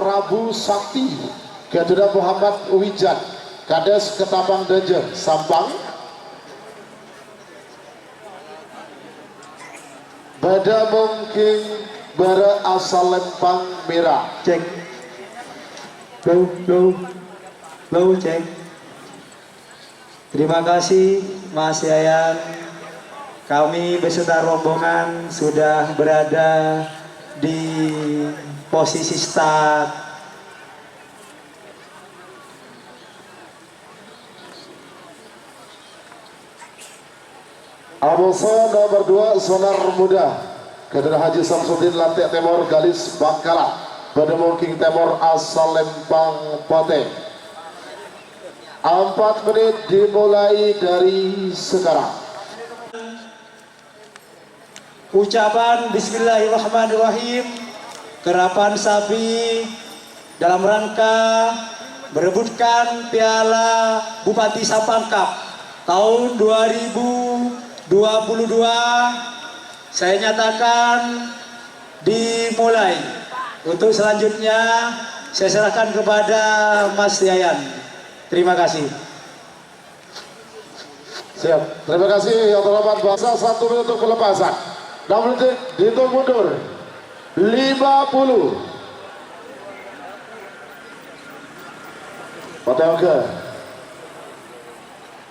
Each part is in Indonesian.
Prabu Sakti Garuda Muhammad Wijan Kades Ketapang Dajer Sampang. Bada mungkin berasal Lempang Merah. Cek. Low cek. Terima kasih Mas Yayan. Kami beserta rombongan sudah berada di posisi start. Amoso nomor 2 Sonar Muda Kader Haji Samsudin Lantek Temor Galis Bangkala Pada mungkin Temor asal Lempang Pote. 4 menit dimulai dari sekarang. Ucapan Bismillahirrahmanirrahim. Kerapan sapi dalam rangka berebutkan Piala Bupati Sampang Cup tahun 2022 saya nyatakan dimulai. Untuk selanjutnya saya serahkan kepada Mas Yayan. Terima kasih. Siap. Terima kasih yang terhormat bahasa 1 menit untuk pelepasan. 6 menit dihitung mundur. 50. Hotel ke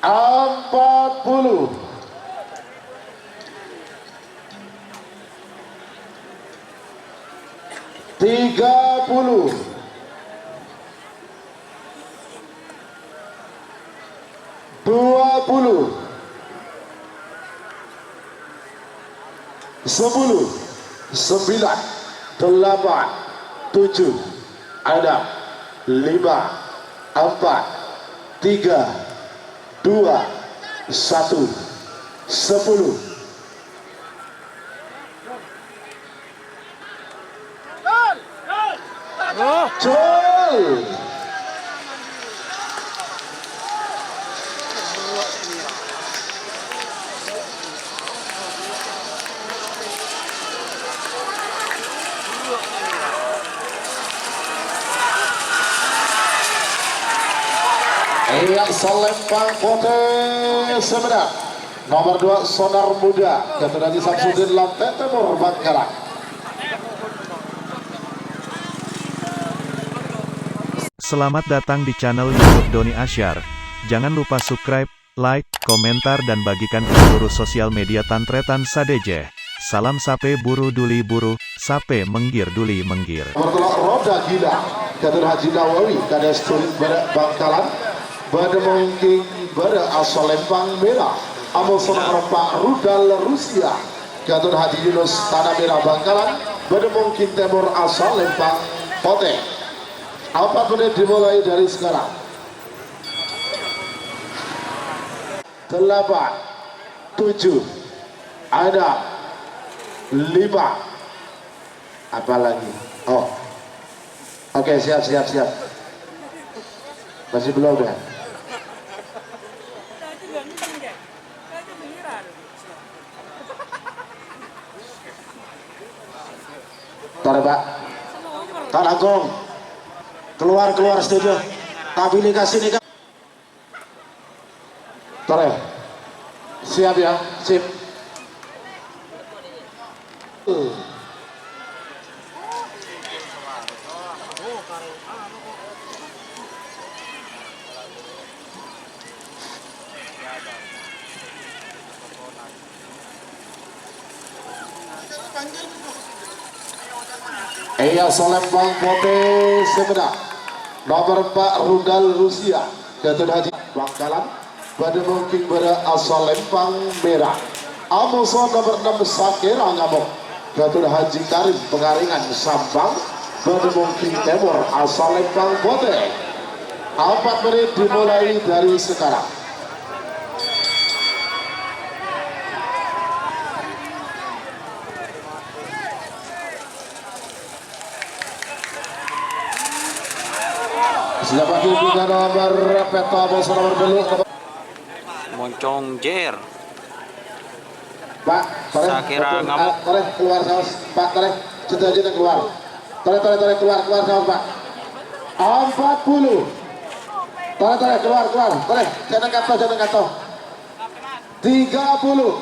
40. 30. 20. 10. 9. 8. 7. Ada 5. 4. 3. 2. 1. 10. Jol. Iya, Lempang Pote Semedak. Nomor 2 Sonar Muda Gatot Haji Samsudin Lantek Temur Bangkalan. Selamat datang di channel YouTube Doni Asyar. Jangan lupa subscribe, like, komentar dan bagikan ke seluruh sosial media Tantretan Sadeje. Salam sape buru duli buru, sape menggir duli menggir. Nomor 2 Roda Gila Gatot Haji Nawawi Kades Bangkalan. Pada mungkin berasal Lempang Merah. Amul Sonor Pak Rudal Rusia Gatot Haji Yunus Tanah Merah Bangkalan. Pada mungkin Temur asal Lempang Pote. 4 menit dimulai dari sekarang. 8. 7. Ada 5. Apa lagi? Oh, oke, siap. Masih belum ya? Tarik Pak. Kak Agung, keluar studio. Tapi ini kasih nih Kak. Tarik. Siap ya, sip. Iya, Lempang Pote Semedak. Nomor 4 Rudal Rusia Gatot Haji Bangkalan. Pada mungkin berasal Lempang Merah. Amuson nomor 6 Sakera Ngamuk Gatot Haji Karim Pengaringan Sampang. Pada mungkin Temur asal Lempang Pote. 4 menit dimulai dari sekarang. Sudah bagi dengan nomor peta bos nomor beluk Moncong Jer Pak, Sakira Ngamuk. keluar saus Pak, cerita keluar keluar saus Pak. 40. Tarik keluar. Boleh, jangan kata. 30.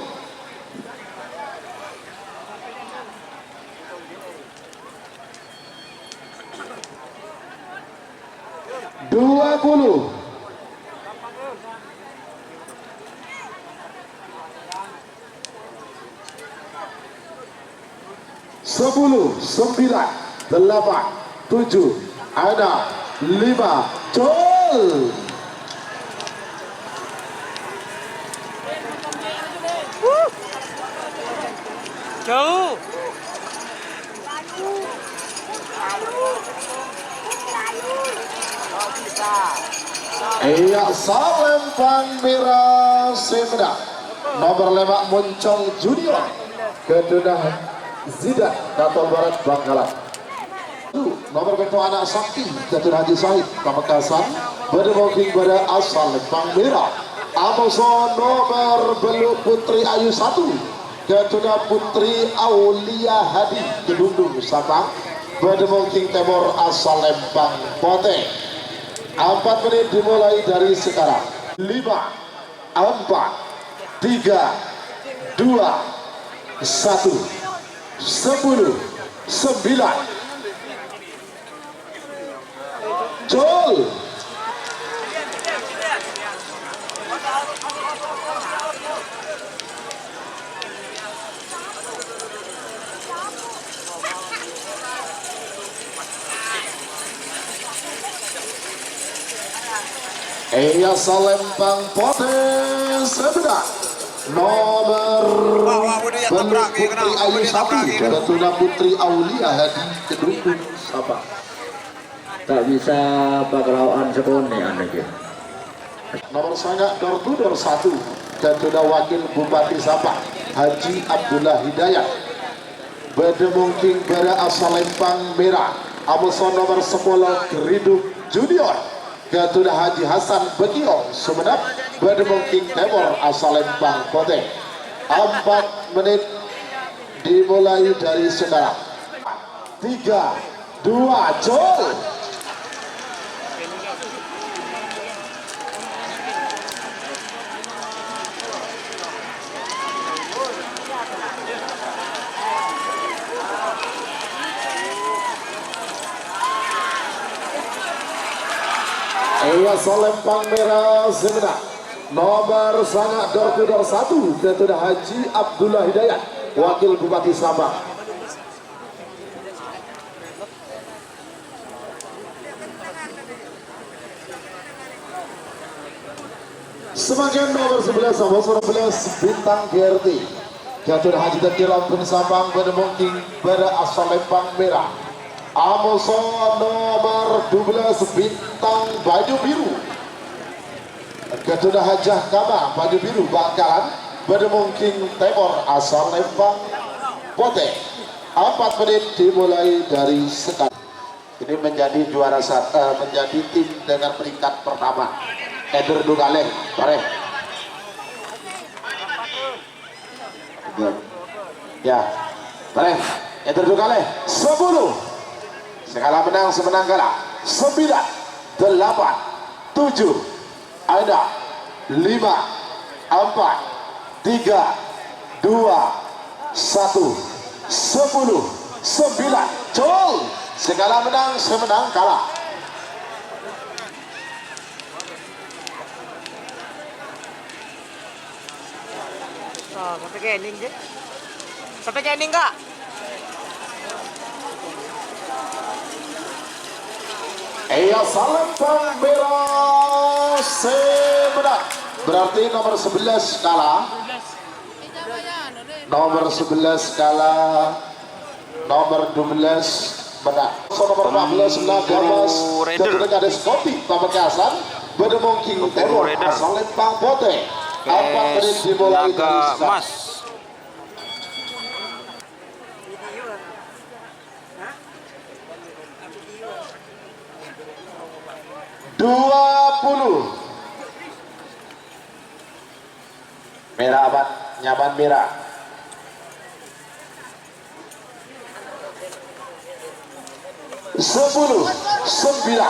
20. 10, 9, 8, 7, ada 5, Jol. Jauh. Iya, Salempang Merah Semeda. Nomor 5 Moncong Junior. Kedua Zidan Natal Barat Bangkalan. Nomor ketua anak sakti Datuk Haji Syahid Pamekasan bermoking pada asal Lempang Merah. Amoso nomor beluk Putri Ayu 1. Ketua Putri Aulia Hadi Kedundung Sabang bermoking Timur asal Lempang Pote. 4 menit dimulai dari sekarang. 5, 4, 3, 2, 1, 10, 9, Jol. Iya, Salempang Pote Semeda. Nomor beluk Putri Ayu 1. Ketua Putri Aulia Hadi Kedundung Sabang. Tak bisa paklawan sepon nih aneh ya. Nomor sangat door to door 1. Ketua Wakil Bupati Sabang Haji Abdullah Hidayat Bedemungking Bara asal Lempang Merah. Amuson nomor 10 Geriduk Junior. Ketua Haji Hasan Begiong Sumenep Bedemungking Timur asal Lempang Pote. 4 menit dimulai dari sekarang. 3, 2, Jol. Iya, Salempang Merah Semeda. Nomor sangat door to door 1. Ketua Haji Abdullah Hidayat Wakil Bupati Sabang. Semakin nomor 11 nomor 11 Bintang GRT Ketua Haji Teti Lampung Sabang Bedemungking Pada asal Lempang Merah. Amoso nomor 12 Bintang Baju Biru Ketua Hajah Kaba Baju Biru Bangkalan Bedemungking Timur asal Lempang Pote. 4 menit dimulai dari sekarang. Ini menjadi juara menjadi tim dengan peringkat pertama. Eder Dugale, bareng. Ya, bareng. Eder Dugale 10. Segala menang semenang kalah. 9, 8, 7, ada 5, 4, 3, 2, 1, 10, 9, Jol. Segala menang semenang kalah. Sampai ke ending je. Sampai ke ending kak? Iya, Salempang Merah Semeda. Berarti nomor 11 kalah. Nomor 11 kalah. Nomor 12 menang. Nomor 14 Nagamas Ketua Kades Kopi Pamekasan Bedemungking Timur asal Lempang Pote. 4 menit dimulai dari sekarang. Mas. 20. Merah abad nyaman merah. 10, 9,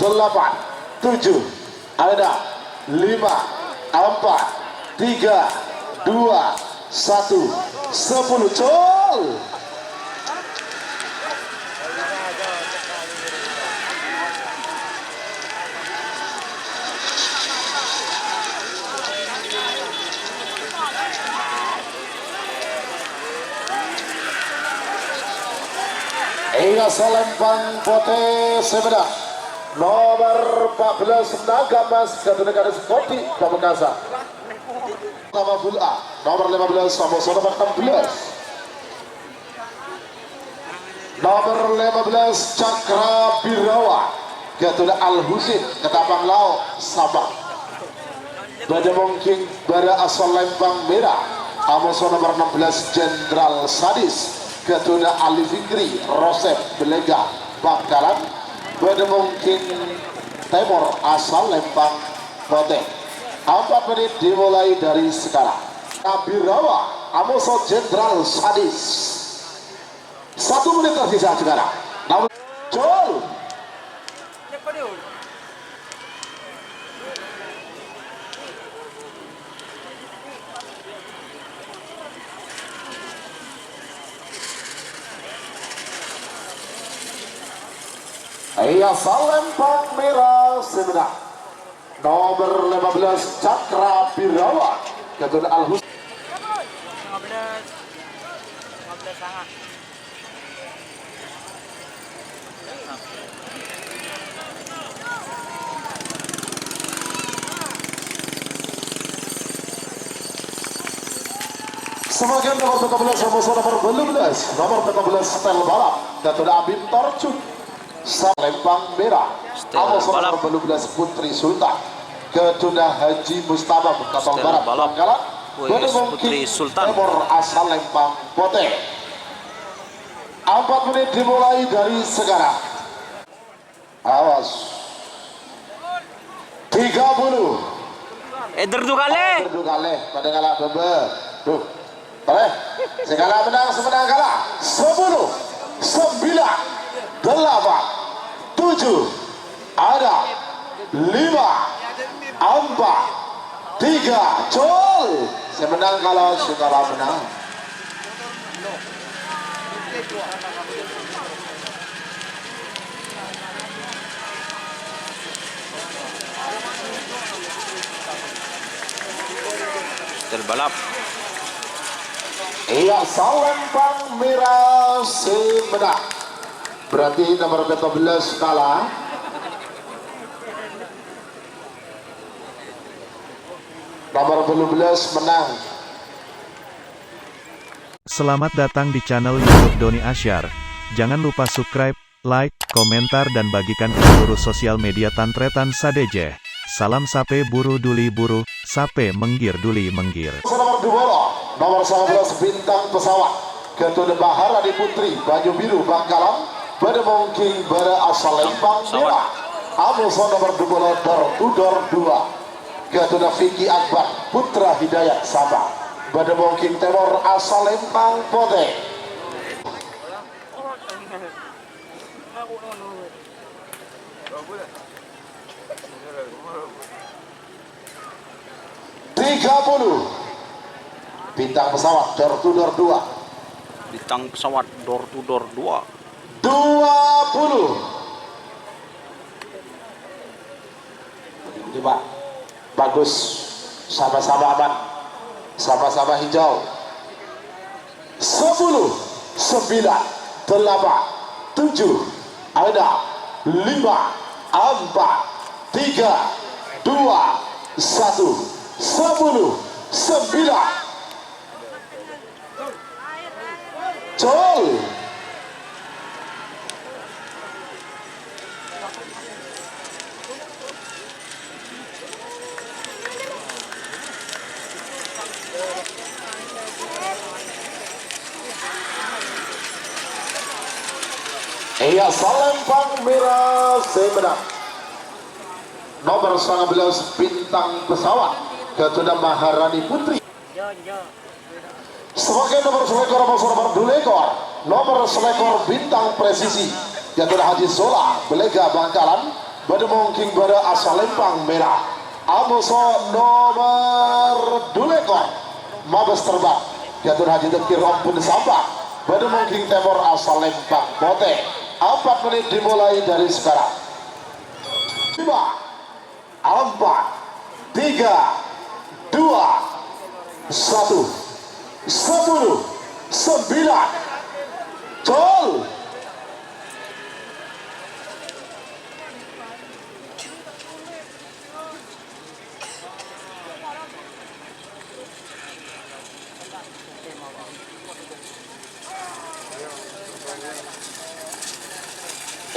8, 7, ada 5, 4, 3, 2, 1, 10, col. Hingga selempang pote Semeda nomor 14 Nagamas Gatunegara Sporti Pamekasan. Nama Bula nomor 15 sama nomor 16. Nomor 15 Cakra Birawa Gatuna Al Husin Ketapang Lau Sabang. Pada mungkin pada asal lempang merah Amoso nomor 16 Jenderal Sadis Gatuna Ali Fikri Rosep Belega Bangkalan. Pada mungkin Timur asal lempang Pote. 4 menit dimulai dari sekarang. Birawa Amoso Jenderal Sadis 1 menit tersisa sekarang. Namun Col. Iya salempang merah Semeda nomor 15 Cakra Birawa Gatuna Al Husin. 15 sangat. Sebagian nomor 13 sama nomor 12 nomor 13 Stel Balap Gatuna Abin Torcut. Salempang merah Amoso nomor 12 Putri Sultan Gatuna Haji Mustafa Kapal Barat Bangkalan. Pada mungkin Timur asal lempang Pote. 4 menit dimulai dari sekarang. Awas 30 Derdukale pada kalah bebe tuh boleh segala menang semenang kalah. 10, 9, 8, 7, ada 5, 4, 3, col. Semenang kalau segala menang. terbalap. Iya salempang merah Semeda berarti nomor 14 kalah. Nomor 12 menang. Selamat datang di channel YouTube Doni Asyar. Jangan lupa subscribe, like, komentar dan bagikan ke seluruh sosial media Tantretan Sadejeh. Salam sape buru duli buru, sape menggir duli menggir. Nomor 2, nomor 11 Bintang Pesawat Gatuna Maharani Putri Baju Biru Bangkalan. Pada mungkin pada asal lempang merah Amoso nomor 2 Dor 2 Gatuna Vicky Akbar Putra Hidayat Sabang. Pada mungkin Timur asal lempang Pote. Bintang pesawat Dor 2 Bintang pesawat door to door 2. 20. Coba bagus, sama-sama aman, sama-sama hijau. 10, 9, 8, 7, ada 5, 4, 3, 2, 1, 10, 9, col. Iya salempang merah Semeda nomor 19 Bintang Pesawat Gatuna Maharani Putri. Sebagai nomor selekor nomor 2 ekor nomor selekor Bintang Presisi Gatot Haji Zola Belega Bangkalan Bademong King Bada asal Lempang Merah Amuso nomor Dulekor Mabes Terbang Gatot Haji Dekir Ompun Sampah Bademong King Temor asal Lempang Bote. 4 menit dimulai dari sekarang. 5 4 3 2 1 10 9 Col.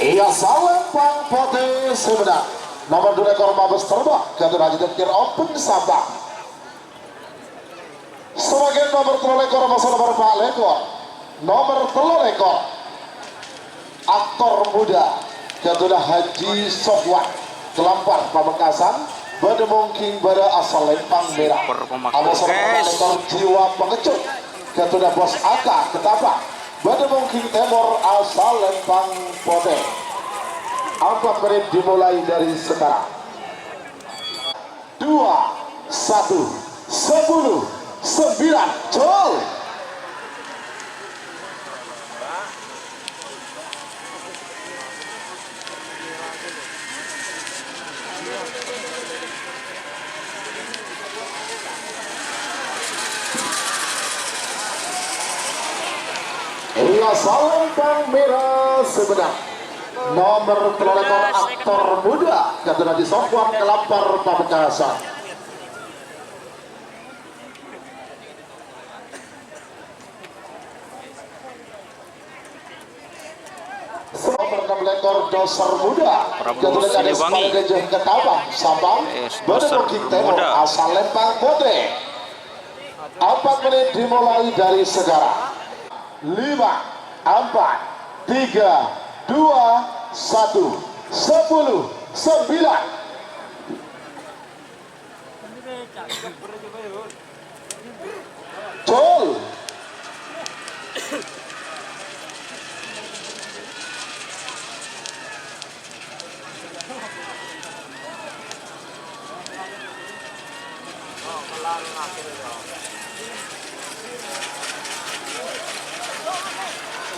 Iya Salempang Pote Sumedang nomor 2 ekor Mabes Terbang Gatot Haji Dekir Open Sabang. Sebagai nomor 3 ekor masa nomor 4 ekor nomor 3 ekor aktor muda Gatot Haji Sofwan Kelampar Pamekasan Bademong King Bada asal Lempang Merah Awas ekor jiwa pengecut Gatot Bos Aka Ketapang Bademong King Temor asal Lempang Pote. 4 menit dimulai dari sekarang. 2 1 10 9 Col. Iya Salempang Merah Sumedang nomor 3 ekor aktor muda Gatot Haji Sofwan Kelampar Pamekasan. Nomor 6 ekor Doser muda Gatot Haji Sofwan Gajah Ketapang Sabang Bademong King Temor asal Lempang Pote. 4 menit dimulai dari sekarang. 5 4 3 2 1 10 9 Col.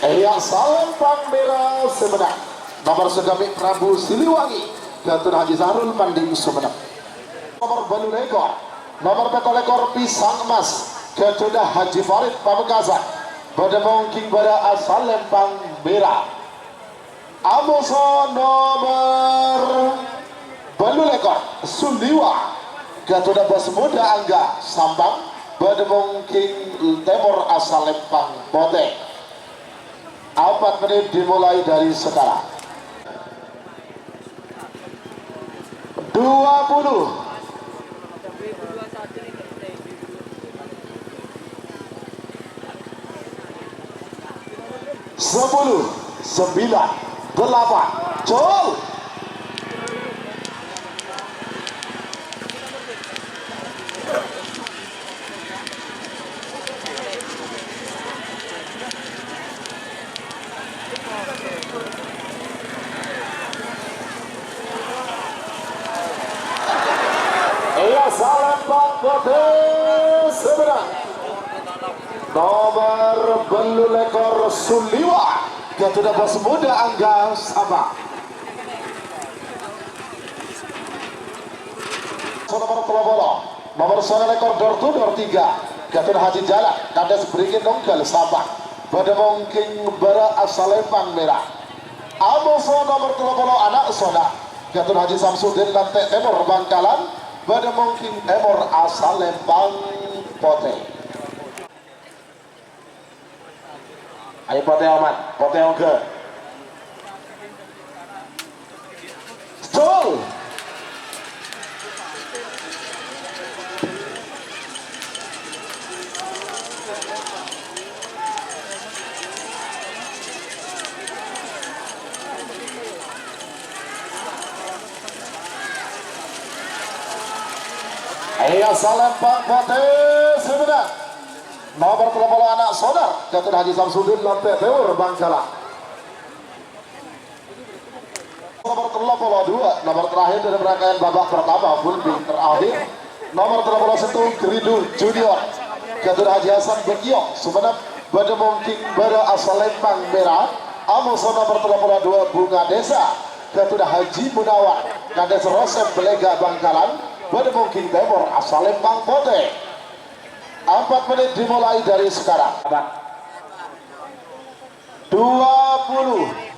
Iya Salempang Merah Sumedang nomor Segamik Prabu Siliwangi Gatot Haji Sarul Panding Sumedang. Nomor Balu Lekor nomor 4 ekor Pisang Emas Gatot Haji Farid Pamekasan Bademong King Bada asal Lempang Merah. Amuso nomor Balu Lekor Sundiwa Gatot Bos Muda Angga Sambang Bademong King Temor asal Lempang Pote. 4 menit dimulai dari sekarang. 20 10 9 8 Col. Salempang Pote Sumedang nomor Balu Lekor Suliwa Gatot Bos Muda Angga Sabang. Nomor Telobolo nomor 9 ekor Dortu Dor 3 Gatot Haji Jalan Kandas Brigin Nongkel Sabang Bademong King Bara asal Lempang Merah. Amuso nomor Telobolo anak soda Gatot Haji Samsudin Lantek Temor Bangkalan Bademong King Temor asal Lempang Pote. Ayo Pote aman, Pote oke. Col. Iya Salempang Pote Sumedang nomor 30 anak saudara Gatot Haji Samsudin Lantek Temor Bangkalan 32 nomor terakhir dari rangkaian babak pertama full beat terakhir nomor 31 Gridul Junior Gatot Haji Hasan Bekiong Sumeneb Bademong King Bara asal Lempang Merah Amuso nomor 32 Bunga Desa Gatot Haji Munawar Kades Rosem Belega Bangkalan Bademong King Timur asal Lempang Pote. 4 menit dimulai dari sekarang. 20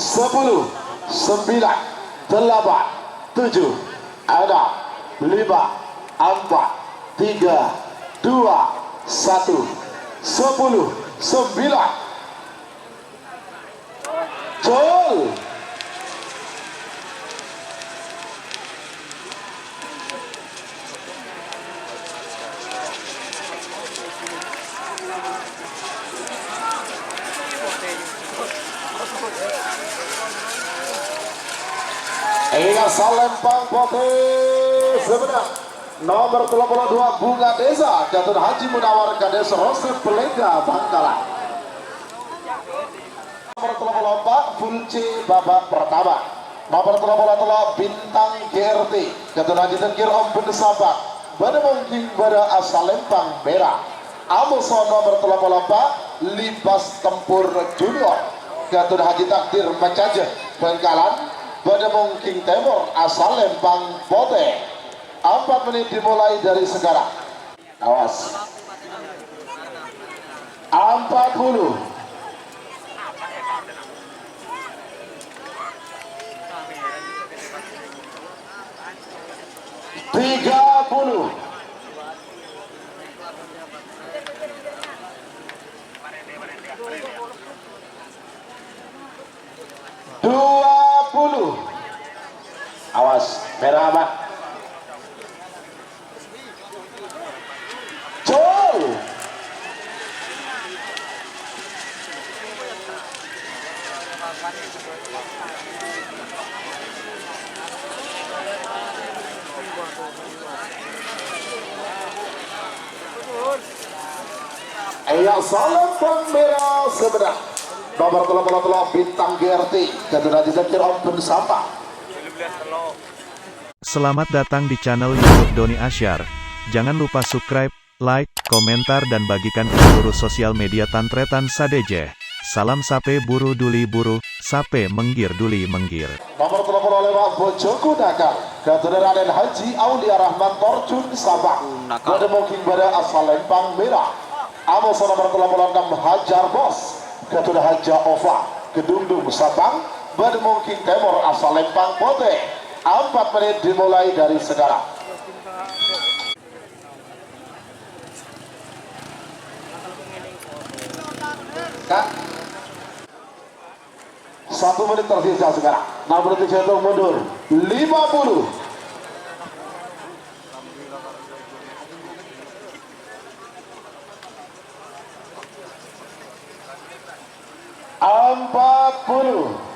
10 9 8 7 6 5 4 3 2 1 10 9 Jol. Asal Lempang Pote sebenarnya nomor 32 Bunga Desa Gatot Haji Munawar Kades Rosep Belega Bangkalan. Nomor 34 Fulci babak pertama nomor 33 Bintang GRT Gatot Haji Tengkir Om Sabak Bademong King Bara asal Lempang Merah Amuso nomor 34 Libas Tempur Junior Gatot Haji Takdir Macajah Bangkalan Bademong King Timur asal Lempang Pote. 4 menit dimulai dari sekarang. Awas 40 30 20 awas merah Pak Jol. Ayah salam merah sebenarnya nomor 33 Bintang GRT Gatot Haji Tengkir Om Sabak. Selamat datang di channel YouTube Doni Asyar. Jangan lupa subscribe, like, komentar dan bagikan ke seluruh sosial media Tantretan Sadejeh. Salam sape buru duli buru, sape menggir duli menggir. Nomor 35 Bojoku Nakal Gatot Raden Haji Aulia Rahman Torjun Sabak Bademong King Bara asal Lempang Merah Amuso nomor 36 Hajar Bos Gatot Haja Ova Kedungdung Sabang Bademong King Timur asal Lempang Pote. 4 menit dimulai dari sekarang. Kak 1 menit tersisa sekarang. Nomor 3 hitung mundur 50 40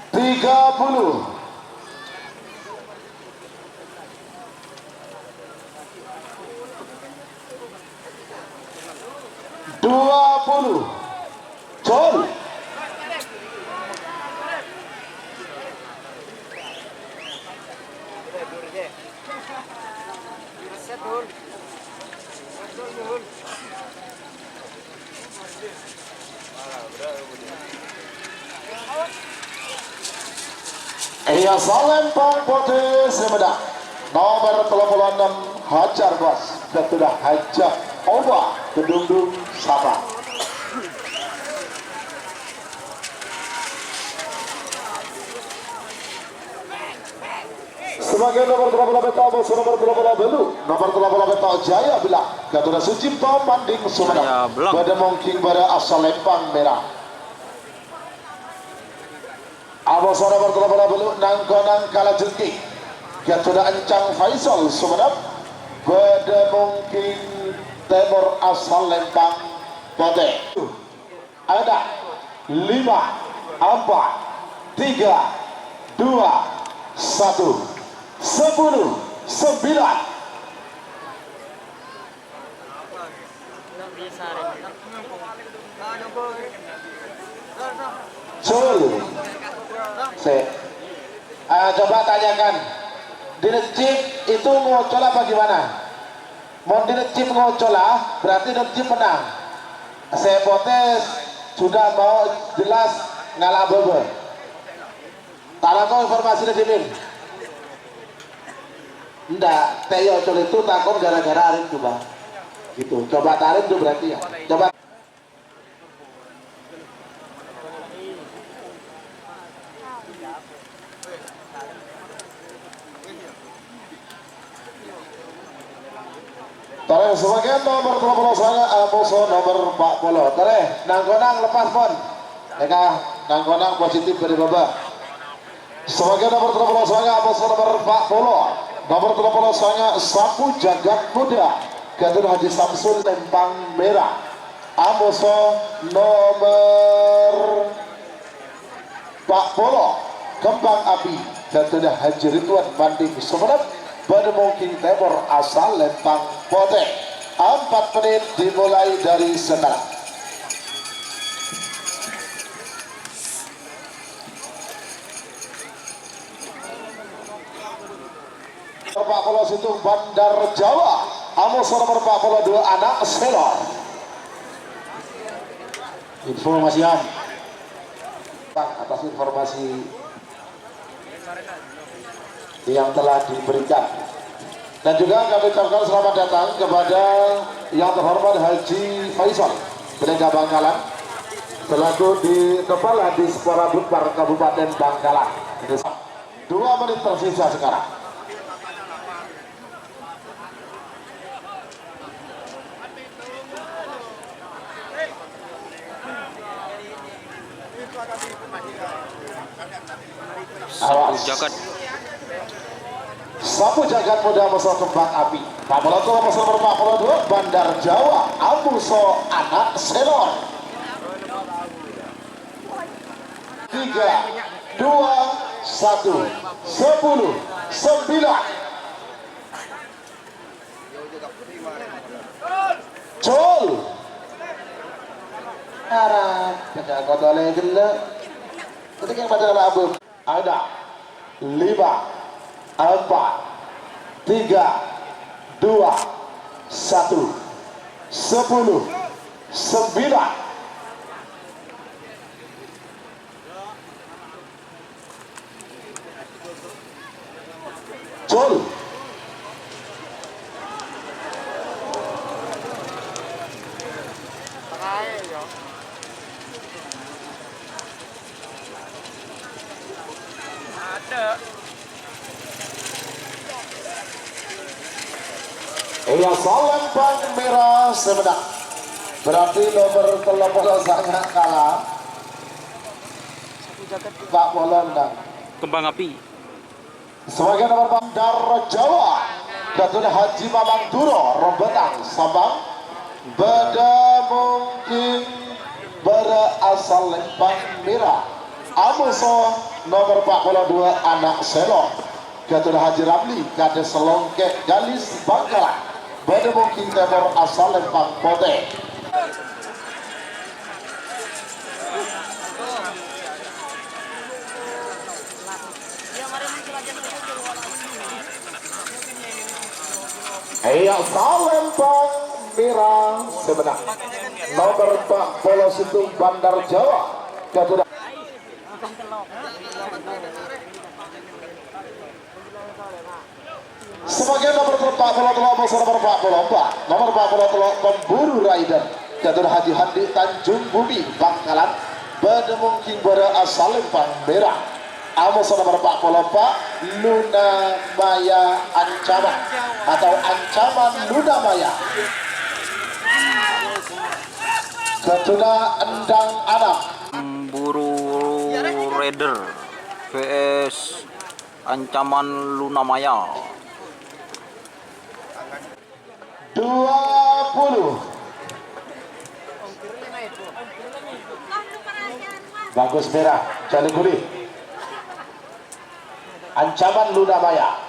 30 20 Jol. Iya Lempang Pote Semedang nomor 36 Hajar Bos Gatot Haja Ova Kedungdung Sabang. Sebagai nomor 30 Beto Amuso nomor 30 Belu nomor 30 Beto Jaya Bilang Gatot Sucipto Manding Sumedang Bademong King Bara asal Lempang Merah Amuso nomor 30 Belu Nangkonang Kalajengki Gatot Encang Faisal Sumedang Bademong King Timur asal Lempang Pote. Ada 5 4 3, 2, 1, 10, 9. Sul, coba tanyakan, di Necip itu ngocol apa gimana? Mau di Necip ngocol berarti Necip menang. Saya potes sudah mau jelas ngalah bobo. Kalau kau informasi dari Min, enggak, Teo Ocol itu takut gara-gara Arin coba, gitu. Coba tarik tuh berarti ya. Coba. Tare sebagian nomor 20 saya musuh nomor 40. Tare nanggonang lepas pon. Eka nanggonang positif dari baba. Sebagian nomor 20 saya musuh nomor 40. Nomor 20 saya Sapu Jagat Muda. Gatot Haji Samsul Lempang Merah. Amuso nomor 40 Kembang Api. Gatot Haji Ridwan Banding Sumenep. Bademungking Timur asal Lempang Pote. 4 menit dimulai dari sekarang. Pak Polo Situng Bandar Jawa. Amos nomor 42 anak Selor. Informasian atas informasi yang telah diberikan, dan juga kami ucapkan selamat datang kepada yang terhormat Haji Faisal Pendega Bangkalan selaku di Kepala Dispora Budpar Kabupaten Bangkalan. 2 menit tersisa sekarang. Sapu Jagat Muda Musuh Kembang Api. Pak Poloto musuh nomor 42 Bandar Jawa. Amuso anak Selor. 3, 2, 1, 10, 9. Col. Arah kita kotole gila. Ketika yang pada labu ada 5, 4, 3, 2, 1, 10, 9. Col. Iya, Lempang Merah Semedak. Berarti nomor telepon sangat kalah. Pak Polondang. Kembang Api. Sebagai nomor Bandar Jawa, Gatot Haji Mamang Duro, Rombetang, Sabang. Bademungking berasal Lempang Merah. Amuso nomor 42 anak Selor. Gatot Haji Ramli, Kades Selongkek Galis Bangkalan. Bademungking Timur asal Lempang Pote. Iya, Lempang Merah Semenak. Nomor 40 Situng Bandar Jawa. Gatot. Sebagai nomor 40 nomor 44, nomor 40 pemburu rider Gatot Haji Handi Tanjung Bumi Bangkalan. Bademungking berasal Lempang Merah. Amos nomor 44 Luna Maya Ancaman atau Ancaman Luna Maya. Ketuna Endang Anak. Buru Raider vs Ancaman Luna Maya. 20. Bagus merah, Cali Guri. Ancaman Luna Maya.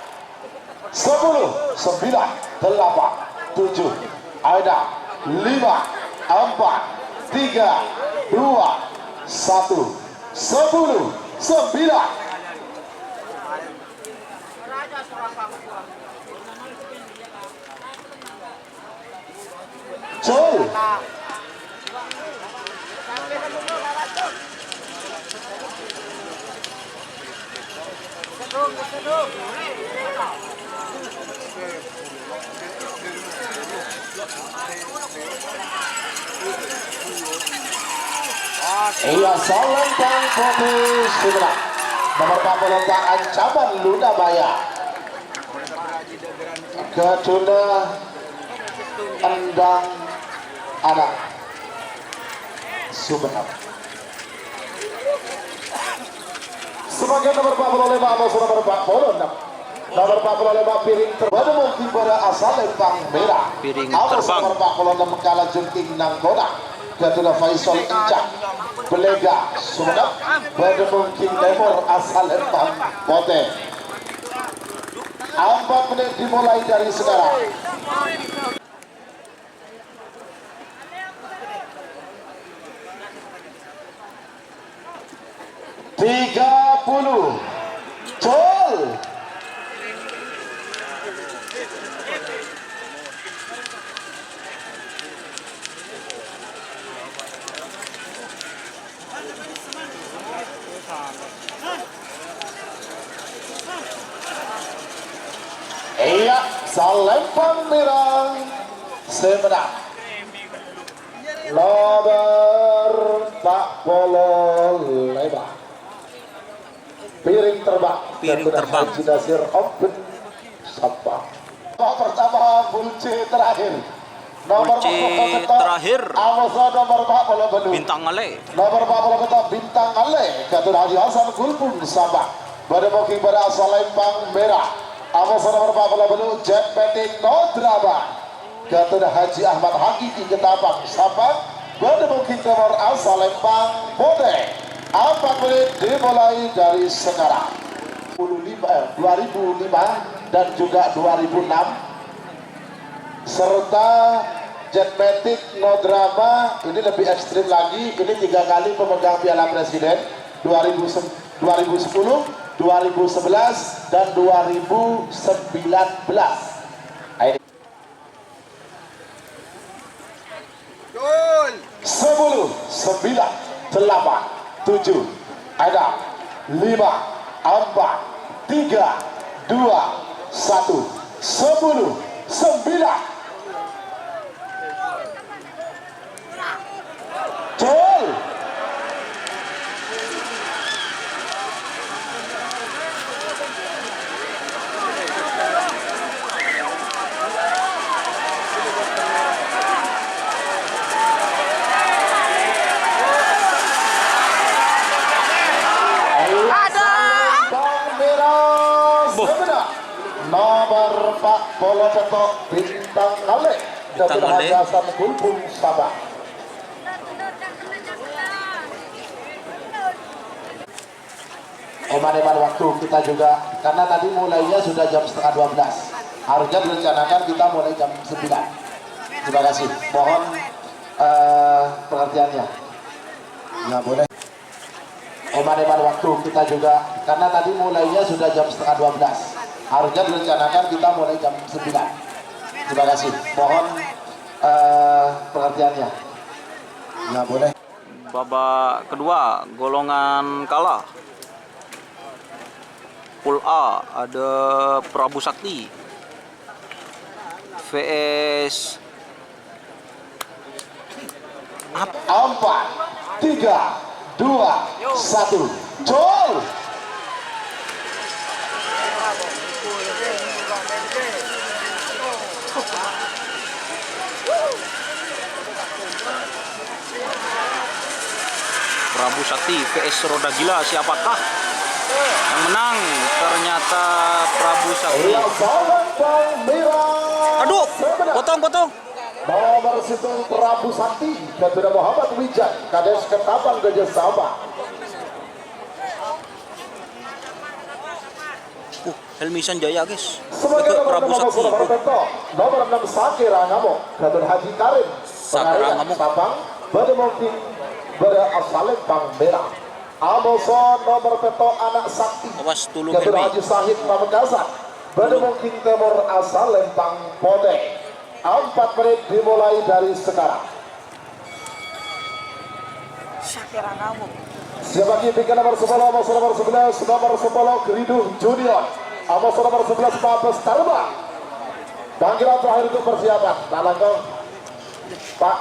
10, 9, 8, 7, ada 5, 4, 3, 2, 1, 10, 9. Col. Iya, Salentang fokus sebelah. Nomor 40 ancaman Luna Maya. Ketuna Endang anak Sumenep. Sebagai nomor 45 Amos nomor 46. Nomor 45 piring terbang mungkin pada asal lempang merah. Piring Amos terbang. nomor 46 kalah jengking Nangkoda. Ketuna Faisal Encak Belega Sumenep. Pada mungkin lemor asal lempang Pote. 4 menit dimulai dari sekarang. Tiga puluh, Col. Iya, Salempang merah semenang. Nomor 45. Piring terbang. Piring terbang. Haji Nasir Open Sampah. Pertama Bulce terakhir. Nomor Bulce 40 terakhir. Amos nomor 40 Bintang Ale. Nomor 40 Bintang Ale. Ketua Haji Hasan Gulpun Sampah. Pada moki pada Salempang merah. Amos nomor 40 Jet Peting Nodraba. Ketua Haji Ahmad Hakiki Ketapang Sampah. Pada moki nomor Salempang Bote. 4 menit dimulai dari sekarang. 2005 dan juga 2006 serta Jetmatic No Drama ini lebih ekstrim lagi. Ini 3 kali pemegang Piala Presiden 2010, 2011 dan 2019. 10, 9, 8, 7, ada 5, 4, 3, 2, 1, 10, 9. Col. Nomor 40 Bintang Ale. Bintang Ale. Hasan Gulpun Sabah. Eman-eman waktu kita juga, karena tadi mulainya sudah jam setengah 12. Harusnya direncanakan kita mulai jam 9. Terima kasih. Mohon pengertiannya. Ya boleh. Eman-eman waktu kita juga, karena tadi mulainya sudah jam setengah 12. Harusnya direncanakan kita mulai jam 9. Terima kasih. Mohon pengertiannya. Ya boleh. Babak kedua, golongan kalah. Pool A ada Prabu Sakti vs 4, 3, 2, 1, Col. Prabu Sakti vs Roda Gila. Siapakah yang menang? Ternyata Prabu Sakti. Aduh, potong. Nomor situ Prabu Sakti dan sudah Muhammad Wijat, Kades Ketapang Gajah Sabah. Helmi Sanjaya guys. Sebagai Untuk nomor Prabu 6 Sakti. nomor Beto, nomor 6 Sakira Ngamo, Gatot Haji Karim, Sakira Pengaringan Ngamo. Sabang, Bademongking, Bada Asalempang Merah. Amoson nomor Beto anak Sakti, Awas tulung Gatot Helmi. Haji Sahid Pamekasan, Bademongking Timur Asalempang Pote. 4 menit dimulai dari sekarang. Sakira kamu. Siapa lagi bikin nomor 10, nomor 11, nomor 10 Geriduh Junior, nomor 11 Mabes Tarba. Panggilan terakhir untuk persiapan. Nah, langsung Pak.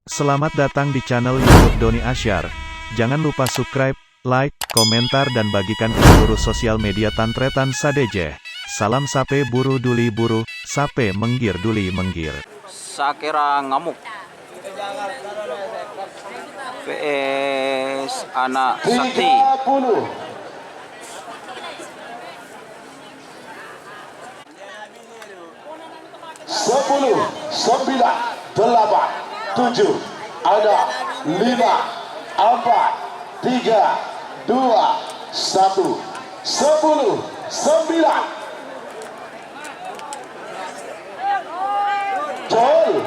Selamat datang di channel YouTube Doni Asyar. Jangan lupa subscribe, like, komentar dan bagikan ke seluruh sosial media Tantretan Sadejeh. Salam sape buru duli buru, sape menggir duli menggir. Sakira Ngamuk PS Anak Sakti. 30. 10, 9, 8, 7, ada 5, 4, 3, 2, 1, 10, 9. Jol.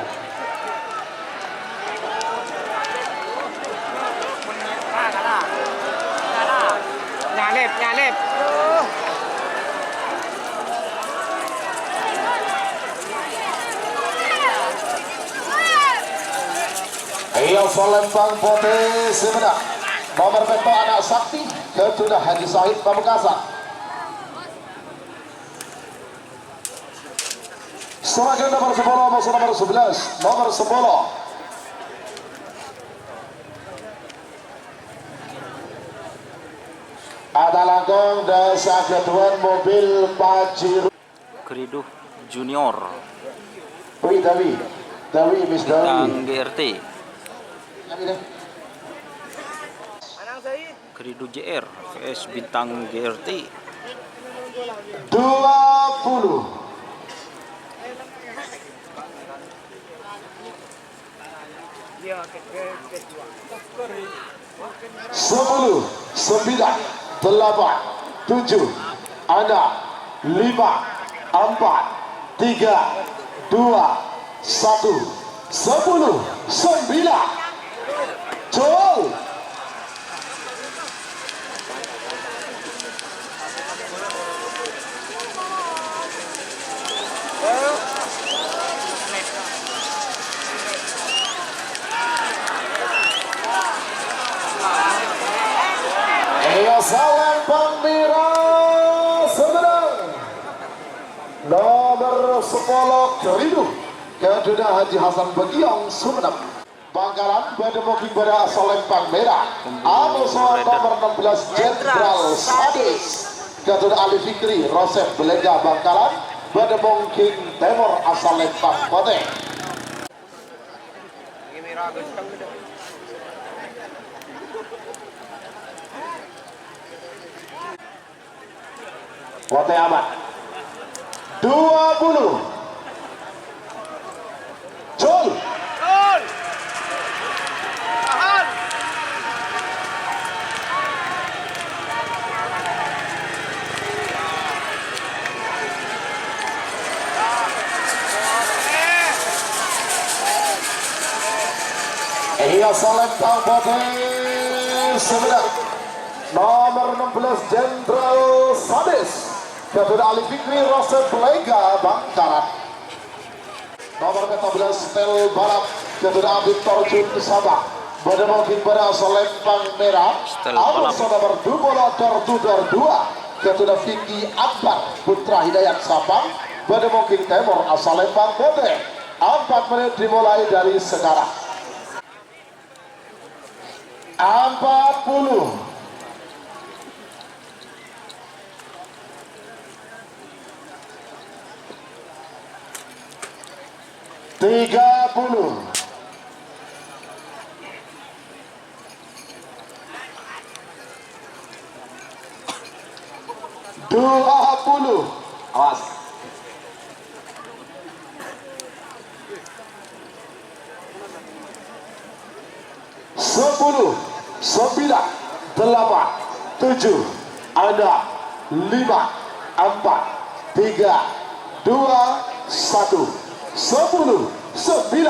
Nyalip, nyalip. Ayo Salempang Pote Semenak, nomor Beto anak Sakti, Gatot Haji Sahid Pamekasan. Sebagai nomor 10, nomor 11, nomor 10. Ada langkong desa keduan mobil Pajero. Geriduh Junior. Wih, Dawi, Miss Bintang Dawi. GRT. Dawi deh. Anang Said. Geriduh JR PS Bintang GRT. 20. Dia ke 10, 9, 8, 7, 6, 5, 4, 3, 2, 1, 10, 9. Jol. Ayo Salempang Merah Semarang. Nomor 10 Geriduh Gatot Haji Hasan Begiong Sumenep. Bangkalan Bademoking pada Salempang Merah. Amoson nomor 16 Jenderal Sadis Gatot Ali Fikri Rosef Belega Bangkalan Bademoking Timur Asalempang Pote. Pote amat. 20. Jol. Tahan. Iya Salempang Pote Semenak. Nomor 16 Jenderal Sadis Gatot Ali Fikri Rosef Belega Bangkalan. Nomor 14 Stel Balap Gatot Abid Torjun Sabang Bademoking pada Salempang Merah. Stel Balap. Amuso nomor 2 Gatot Vicky Akbar Putra Hidayat Sabang Bademoking Timur Asalempang Pote. 4 menit dimulai dari sekarang. 40. 30. 20. Awas. 10, 9, 8, 7, 6, 5, 5, 4, 3, 2, 1, 10, 9.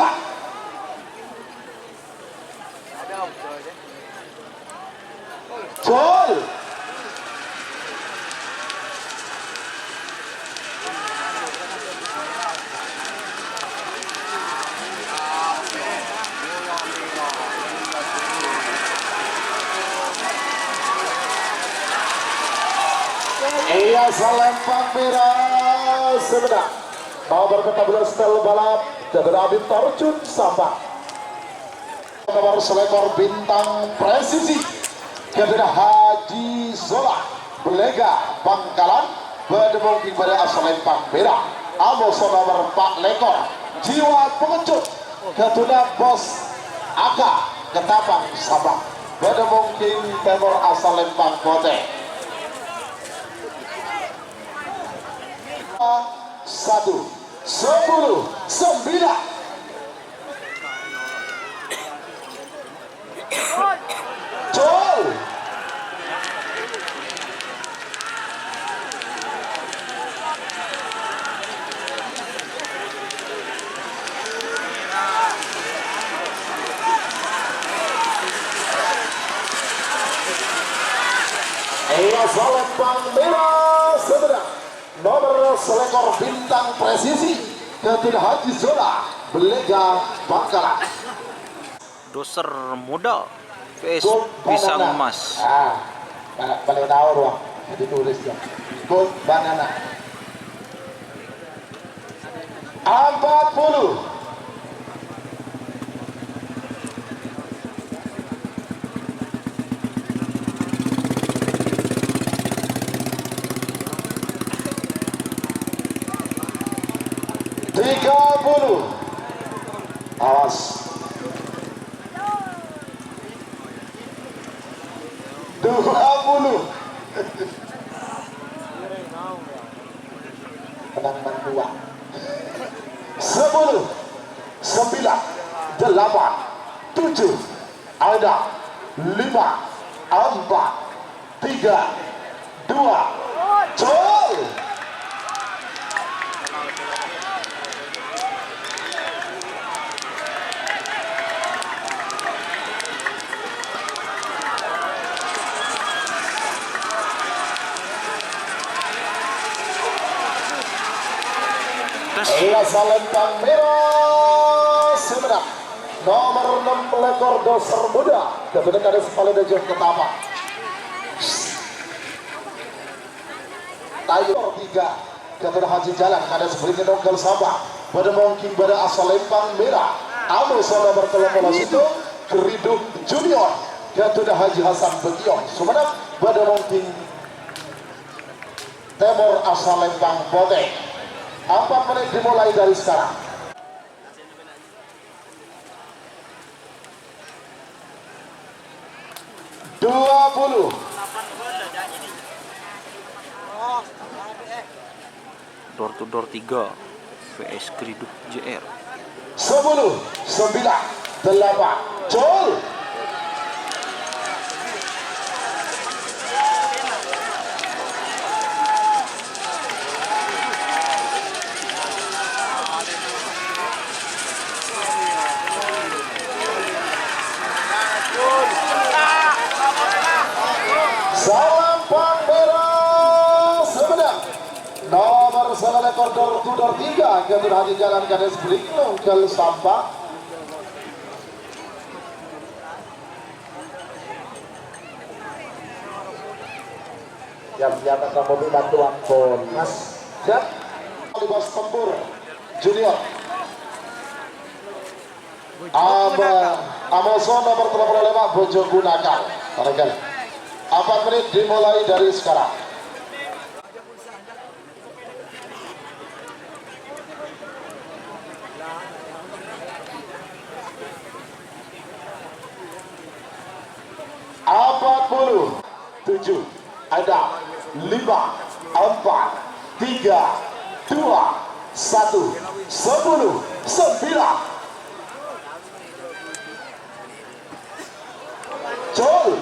Gol. Iya, selempang merah sebenarnya. Nomor 14 tel balap Jatuh Abid Torjun Sampang. Nomor selekor bintang presisi Jatuh Haji Zola Belega Bangkalan Bademongking pada selempang merah. Amos nomor 4 lekor Jiwa Pengecut Jatuh Bos Aka Ketapang Sampang Bademongking Timur asal Lempang Kote. 1, 10, 9. Gol. Iya, selempang merah sebenarnya. Nomor selekor bintang presisi Jatuh Haji Zola Belega Bangkalan. Doser muda vs Gol Pisang banana. Emas. Balik nawar wah, ditulis ya. Gol banana. 40. Awas. 20. Penangan 2. 10, 9, 8, 7, ada 5, 4, 3, 2, gol. Iya, selempang merah sebenarnya. Nomor 6 pelekor doser muda kebetulan dari Sepaleda Jom Ketapa. Tayo 3 kebetulan Haji Jalan ada sebelumnya Nongkel Sabah pada mungkin pada asal lempang merah. Amos nomor 13 itu Keriduk Junior kebetulan Haji Hasan Begiong Sumenep pada mungkin Timur asal lempang Bote. 4 menit dimulai dari sekarang. Door to door 3 vs Keriduk JR. 10, 9, 8, gol. Selempang merah sebenarnya. Nomor selekor door to door 3 kemudian Haji Jalan Kades Blinglong ke Sampang. Yang akan memberi bantuan Mas dan Bos Tempur Junior. Amazon nomor 35 Bojo Gunakan. Barangkali 4 menit dimulai dari sekarang. Tujuh, ada 5, 4, 3, 2, 1, 10, 9. Gol.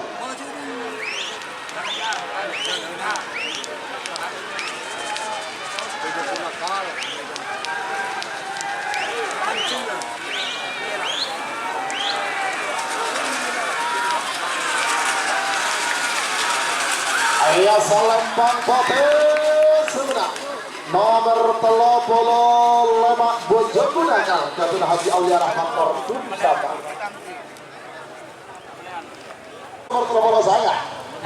Iya Salempang Potes sebenarnya nomor 35 Bojoku Nakal Katun Haji Aulia Rahmat Ortu Sabang. Nomor 30 saya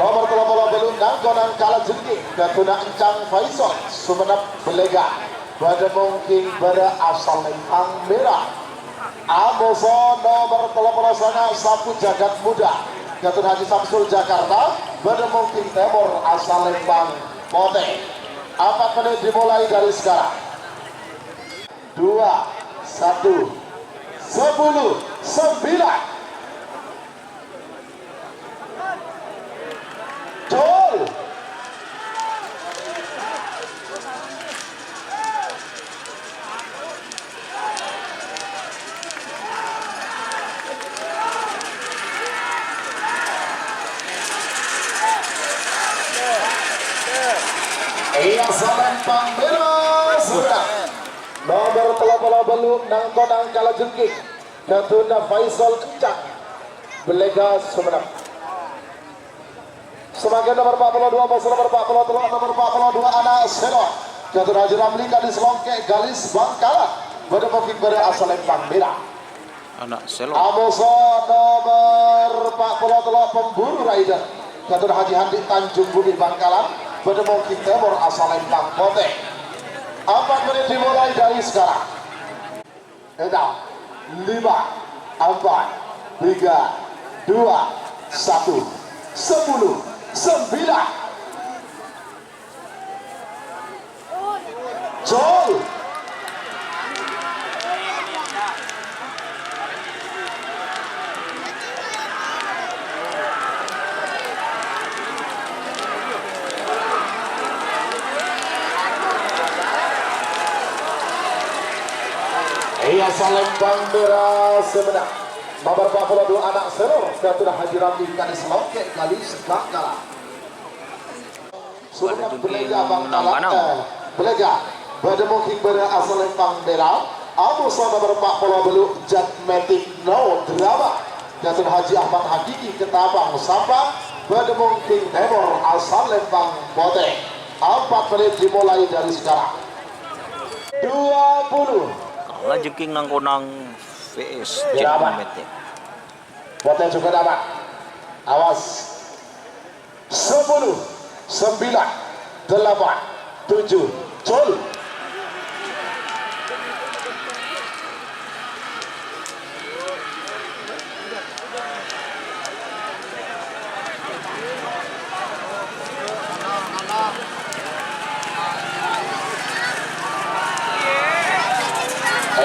nomor 30 Belundang Konang Kala Jengking Katun Encang Faisal Sumenep Belega pada mungkin pada asal Lempang Merah. Amoso nomor 30 sana Sapu Jagat Muda Katun Haji Samsul Jakarta pada mungkin Timur asal Lempang Pote. 4 menit dimulai dari sekarang. 2, 1, 10, 9. Jol. Iya Salempang Merah sudah nomor 30 Belum Nangkonang Kala Jengking Natuna Faisal Encang Belega Sumenep. Semakin nomor 42 masuk nomor 42 anak Seno Jatuh Haji Ramli Kadis Longke Galis Bangkalan pada mungkin pada asal Lempang Merah. Anak Selo. Amoso nomor 43 Pemburu Raider Jatuh Haji Handi Tanjung Bumi Bangkalan pada mungkin Timur asal Lempang Pote. 4 menit dimulai dari sekarang. 6, 5, 4, 3, 2, 1, 10, 9. Jol. Iya Salempang Merah sebenarnya nomor 42 anak Selo Katun Haji Ramli Kadis Longke Galis Bangkalan Sudah Belega Bangkalan Belega pada mungkin pada asal Lempang Merah. Amoso nomor 40 Beluk Jatmetik No Drama Katun Haji Ahmad Hakiki Ketabang Sabang pada mungkin Timur asal Lempang Pote. 4 menit dimulai dari sekarang. 20. Kala Jengking Nangkonang VS Ya, Pak. Jengking. Poten juga dapat. Awas. 10, 9, 8, 7. Jol.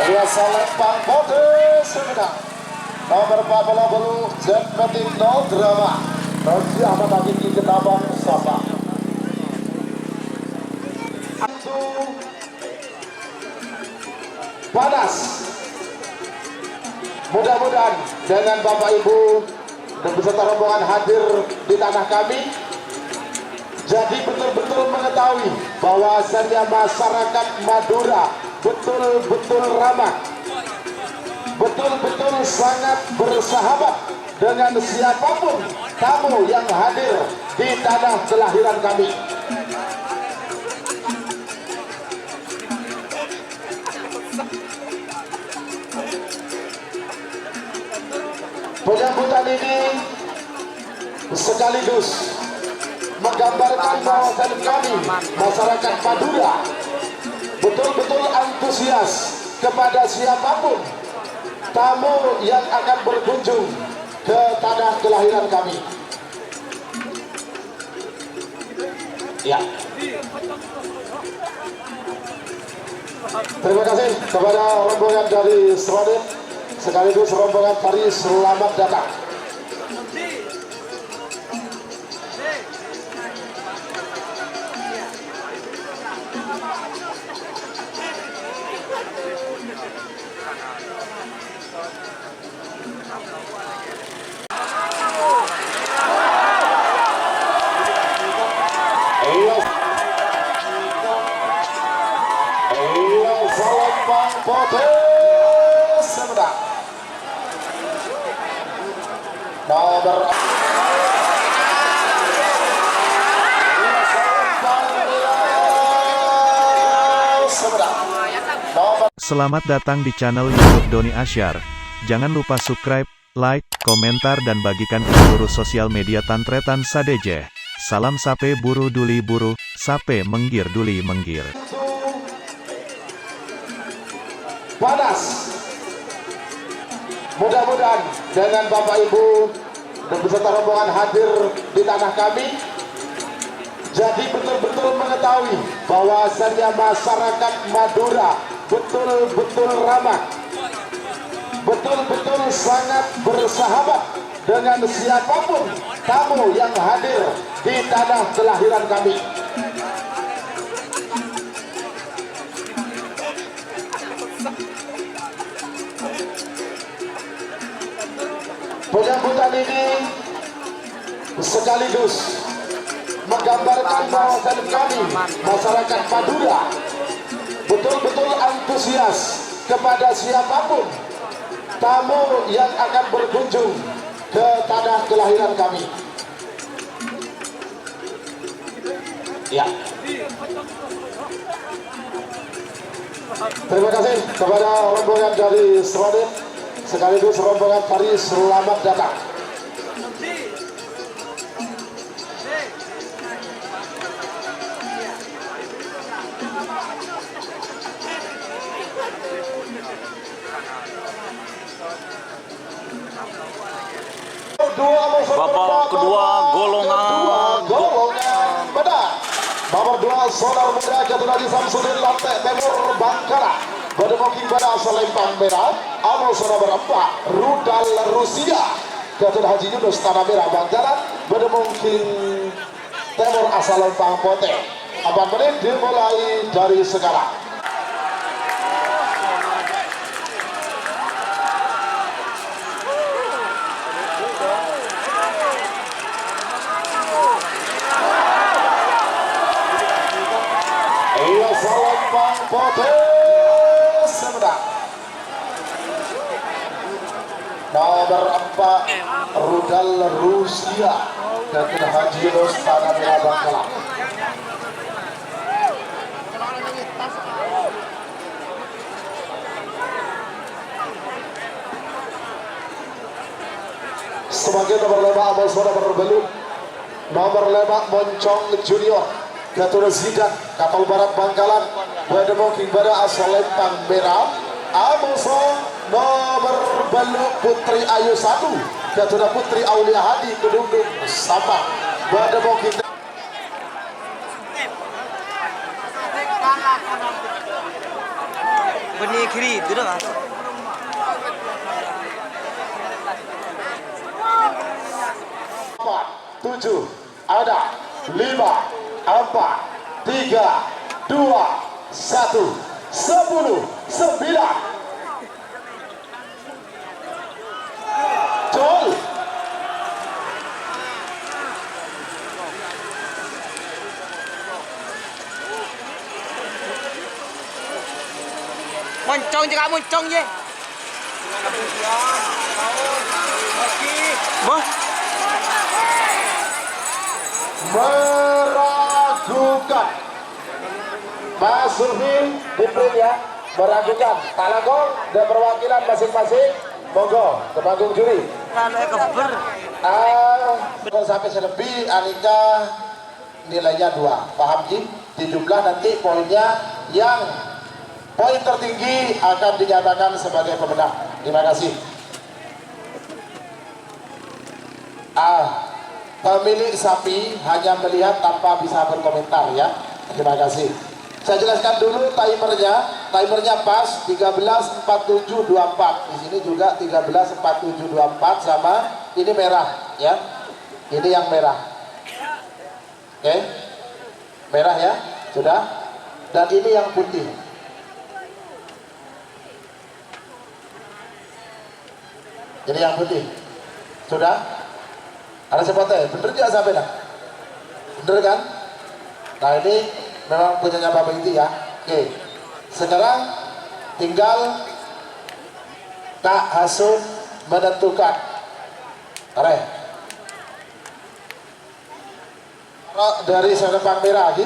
Iya Salempang Potes sebenarnya nomor 40 Belu Jatmetik No Drama Rosi Ahmad Hakiki Ketabang Sabang. Panas. Mudah-mudahan dengan Bapak Ibu dan beserta rombongan hadir di tanah kami, jadi betul-betul mengetahui bahwasannya masyarakat Madura betul-betul ramah, betul-betul sangat bersahabat dengan siapapun tamu yang hadir di tanah kelahiran kami. Penyambutan ini sekaligus menggambarkan bahwasan kami masyarakat Madura betul-betul antusias kepada siapapun tamu yang akan berkunjung ke tanah kelahiran kami. Ya. Terima kasih kepada rombongan dari Serodin sekaligus rombongan dari Selamat Datang. Salempang Potes sebentar nomor Selamat datang di channel YouTube Doni Asyar. Jangan lupa subscribe, like, komentar dan bagikan ke seluruh sosial media Tantretan Sadejeh. Salam sape buru duli buru, sape menggir duli menggir. Panas. Mudah-mudahan dengan Bapak Ibu dan beserta rombongan hadir di tanah kami, jadi betul-betul mengetahui bahwasannya masyarakat Madura betul-betul ramah, betul-betul sangat bersahabat dengan siapapun tamu yang hadir di tanah kelahiran kami. Penyambutan ini sekaligus menggambarkan bahwasan kami masyarakat Madura betul-betul antusias kepada siapapun tamu yang akan berkunjung ke tanah kelahiran kami. Ya. Terima kasih kepada rombongan dari Srodin, sekaligus rombongan Paris, selamat datang. Babak kedua golongan pada nomor 2 saudara muda Ketua Haji Samsudin Lantai Timur Bangkala berdemoking pada asal Lempang Merah Amo saudara berempat Rudal Rusia Ketua Haji Yunus Tanah Merah Bangkala berdemoking Timur asal Lempang Pote. 4 menit dimulai dari sekarang. Lempang Pote Semedang nomor 4 Rudal Rusia Ketua Haji Yunus Tanah Merah Bangkala. Sebagai nomor 5 Amos Wada Berbelu, nomor 5 Moncong Junior Ketua Zidan Kapal Barat Bangkalan berdemoking pada asal Lempang Merah Amoso nomor Belu Putri Ayu 1 Ketua Putri Aulia Hadi Kedungdung Sabang berdemoking Benih kiri itu dah. 7 ada 5 4 3 2 1 10 9 Jol Moncong juga moncong je. Bah. meragukan Mas Surfi Diprin ya, meragukan Talagong dan perwakilan masing-masing monggo ke panggung juri. Kalau keber. Sampai selebih Anika nilainya 2, paham Ji? Di jumlah nanti poinnya yang poin tertinggi akan dinyatakan sebagai pemenang. Terima kasih. Pemilik sapi hanya melihat tanpa bisa berkomentar ya. Terima kasih. Saya jelaskan dulu timernya. Timernya pas 13.47.24. Di sini juga 13.47.24 sama ini merah ya. Ini yang merah. Oke. Merah ya. Sudah. Dan ini yang putih. Ini yang putih. Sudah? Ada sepotnya, bener juga sampai dah? Bener kan? Nah ini memang punyanya Bapak Inti ya. Oke. Sekarang tinggal Kak Hasun menentukan. Oke. Dari Lempang Merah lagi.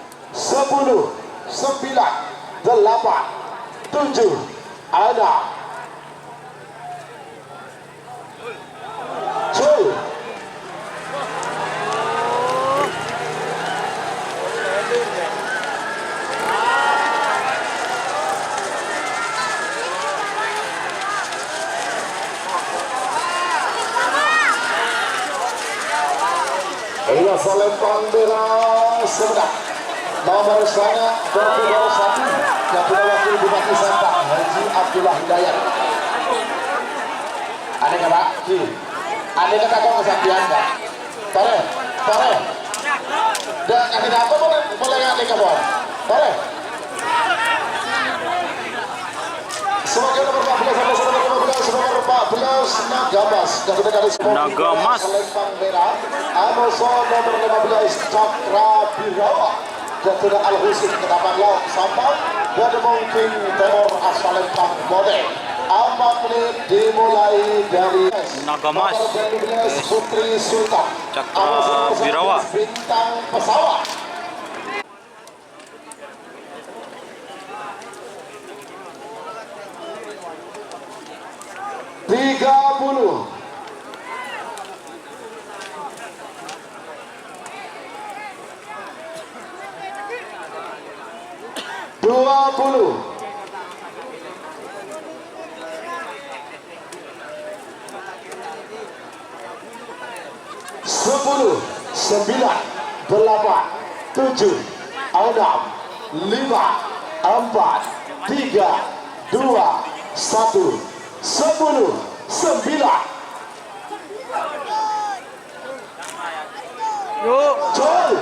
10, 9, 8, 7, 6, Cul. Inilah selempang merah Sumedang. Nomor sana 21 yang punya wakil Bupati Sampang Haji Abdullah Hidayat. Ada nggak Pak? Ada nggak kau kesakian Pak? Tore. Dan ada apa boleh nggak nih kamu? Tore. Sebagai nomor 14 sampai nomor 14 Nagamas dan kita dari Nagamas. Selempang merah Amoson nomor 15 Cakra Birawa dan tidak Al-Husin Kedapan Laut Sampang dan mungkin Timur Asalempang Bodeng. 4 menit dimulai dari Nagamas. nomor 12 Putri Sultan Cakra Birawa. Bintang Pesawat. Tiga puluh. Dua puluh. 10, 9, 8, 7, 6, 5, 4, 3, 2, 1, 10, 9. Yuk. Jol.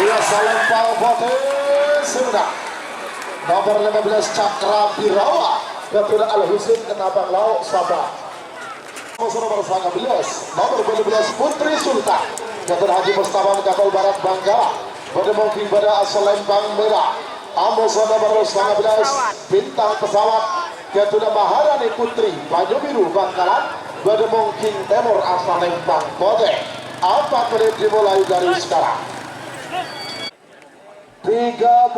Riasa lempang bote sudah. Nomor 15 Cakra Birawa Ketua Al-Husin Kenabang Lauk Sabah. Nomor 19 nomor 12 Putri Sultan Ketua Haji Mustafa Kapal Barat Bangka pada mungkin pada asal lempang merah. Amos nomor 19 bintang pesawat Ketua Maharani Putri Banyu Biru Bangkalan pada mungkin timur asal lempang bote. 4 menit dimulai dari sekarang. 30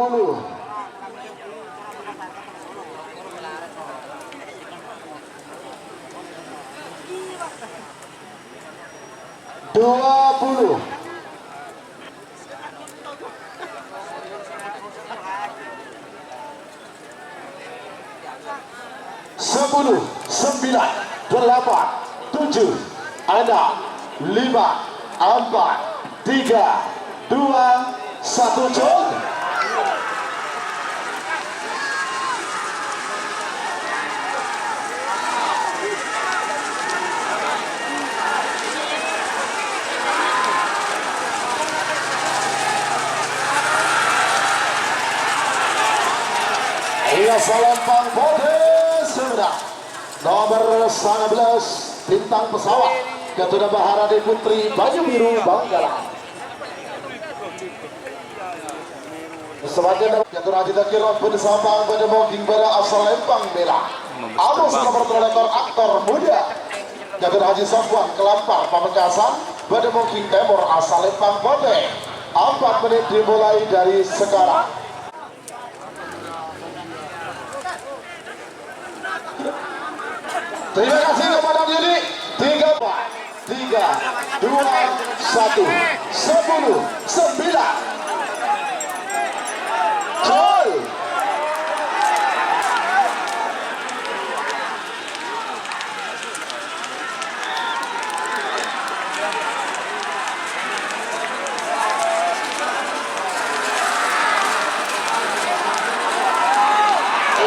20 10 9 8 7 6 5 4 3 2 1 jol. Riasa lempang bote sudah. Nomor 19 bintang pesawat Ketua Maharani Putri Banyu Biru Bangkalan. Sebagai Ketua Haji Dakir Rabbun Sabang pada mungkin pada asal lempang merah. Amos nomor terlempar aktor muda Ketua Haji Safwan Kelampar Pamekasan pada mungkin timur asal lempang bote. 4 menit dimulai dari sekarang. Terima kasih kepada diri. 3, 2, 1, 10, 9. Jol.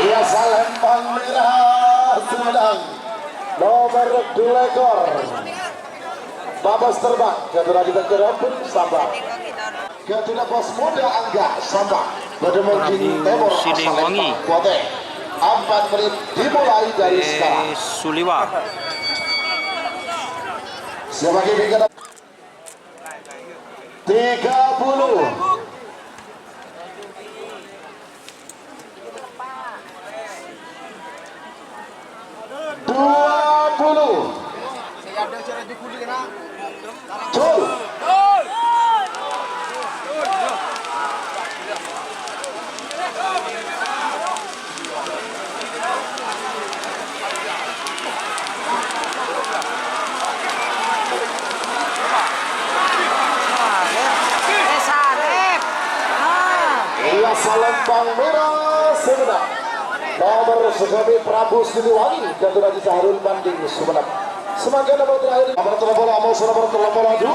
Riasa lempang merah Sumedang. Nomor 2 ekor Babas terbang Ketua Haji Dakir Rabbun Sabang. Ketua Bos Muda Angga Sabang pada mungkin timur asal lempang bote. 4 menit dimulai dari sekarang. Suliwa. Sebagai bingkai 30 20 Jol. Riasa lempang merah Sumedang. Nomor Sugami Prabu Siliwangi Ketua Haji Sahrul Banding Sumeneb. Semakin nomor terakhir nomor telepon Amos nomor telepon 2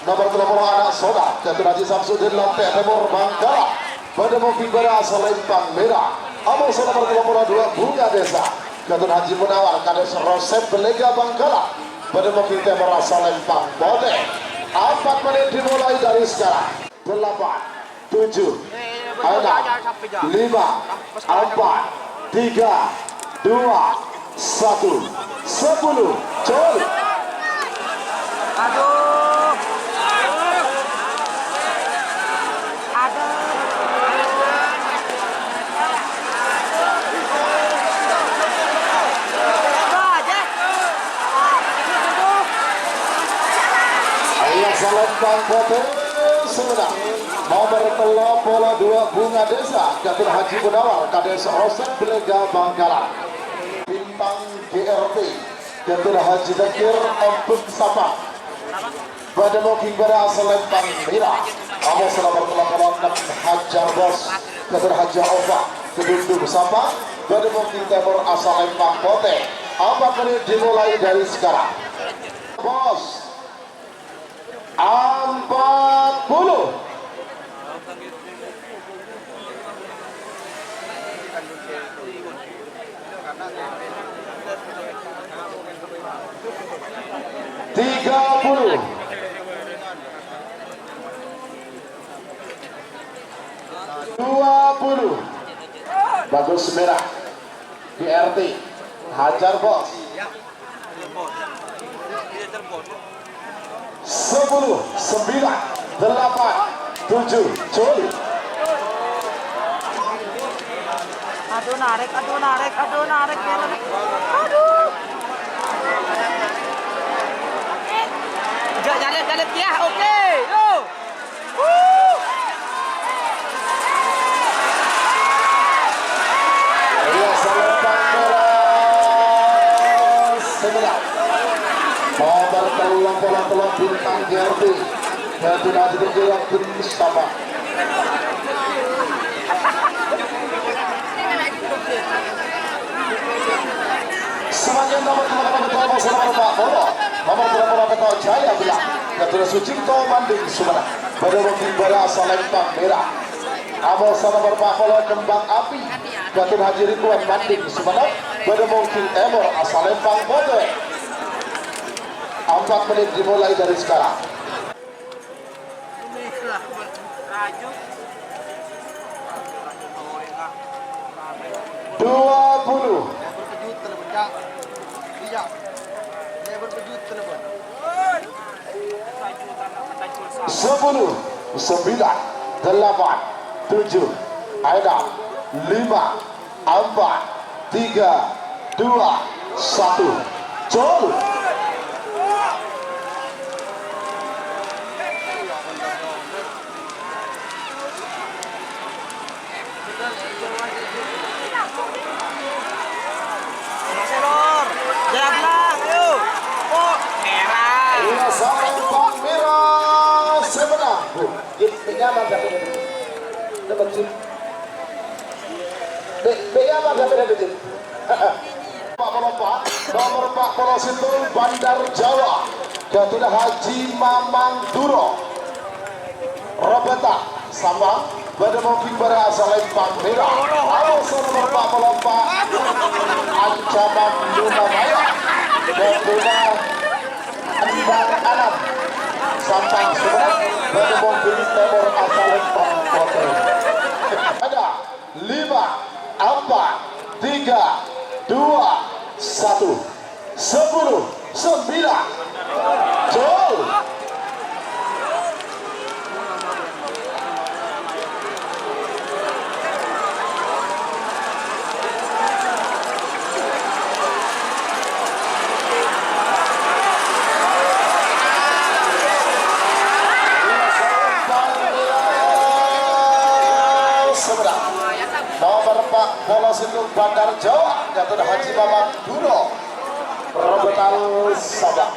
nomor telepon anak soda Ketua Haji Samsudin Lampek Timur Bangkala pada mungkin pada asal lempang merah. Amos nomor telepon 2 Bunga Desa Ketua Haji Munawar Kades Rosep Belega Bangkala pada mungkin timur asal lempang bote. 4 menit dimulai dari sekarang. 8 7 6 5 4 3 2 1 10 jol. Aduh. Riasa lempang bote Sumedang. Nomor telepon 2 Bunga Desa Ketua Haji Munawar Kades Rosep Belega Bangkalan. Bintang GRT Ketua Haji Dakir Rabbun Sabang pada mungkin pada asal lempang merah. Amos nomor telepon 6 Hajar Bos Ketua Haji Oba Kedundung Sabang, Bademungking Timur asal Lempang Pote. 4 menit dimulai dari sekarang. Bos 40. Tiga puluh. 20. Bagus merah di RT. Hajar bos. 10, 9, 8, 7, Juli. Aduh narik, aduh narik, aduh narik, aduh. Jalan ya, oke. Yo. Iya, Lempang merah 9. Nomor telur bintang GRB. Jadi nanti bergerak bin Mustafa. Semuanya nomor Pak Jaya bilang Ketua Sucipto Banding Sumeneb pada wakil bara asal Lempang merah. Amal nomor Pak Polo Kembang Api Ketua Haji Ridwan Banding Sumeneb pada wakil Emor asal Lempang Pote. 4 menit dimulai dari sekarang. Raju. 20. 10, 9, 8, 7, 6, 5, 4, 3, 2, 1, Jol. Jalan, ayo. Oh, merah. Iya, Lempang merah sebenarnya. Nyaman gak ini? Dapat sih. Nyaman gak ini? Pak Pelompak, nomor Pak Polositul Bandar Jawa, Ketua Haji Mamang Duro, Robeta Sambang, Bademungking bara asal Lempang merah. Halo, nomor Pak Pelompak, ancaman Luna Maya, Ketua Andang Alam, Sampang Sumeneb, Bademungking Timur asal Lempang Pote. Ada 5, 4, 3, 2, 1, 10, 9, Jol. Nomor Pak Polositul Bandar Jawa, Ketua Haji Mamang Duro, Robetal Sabang.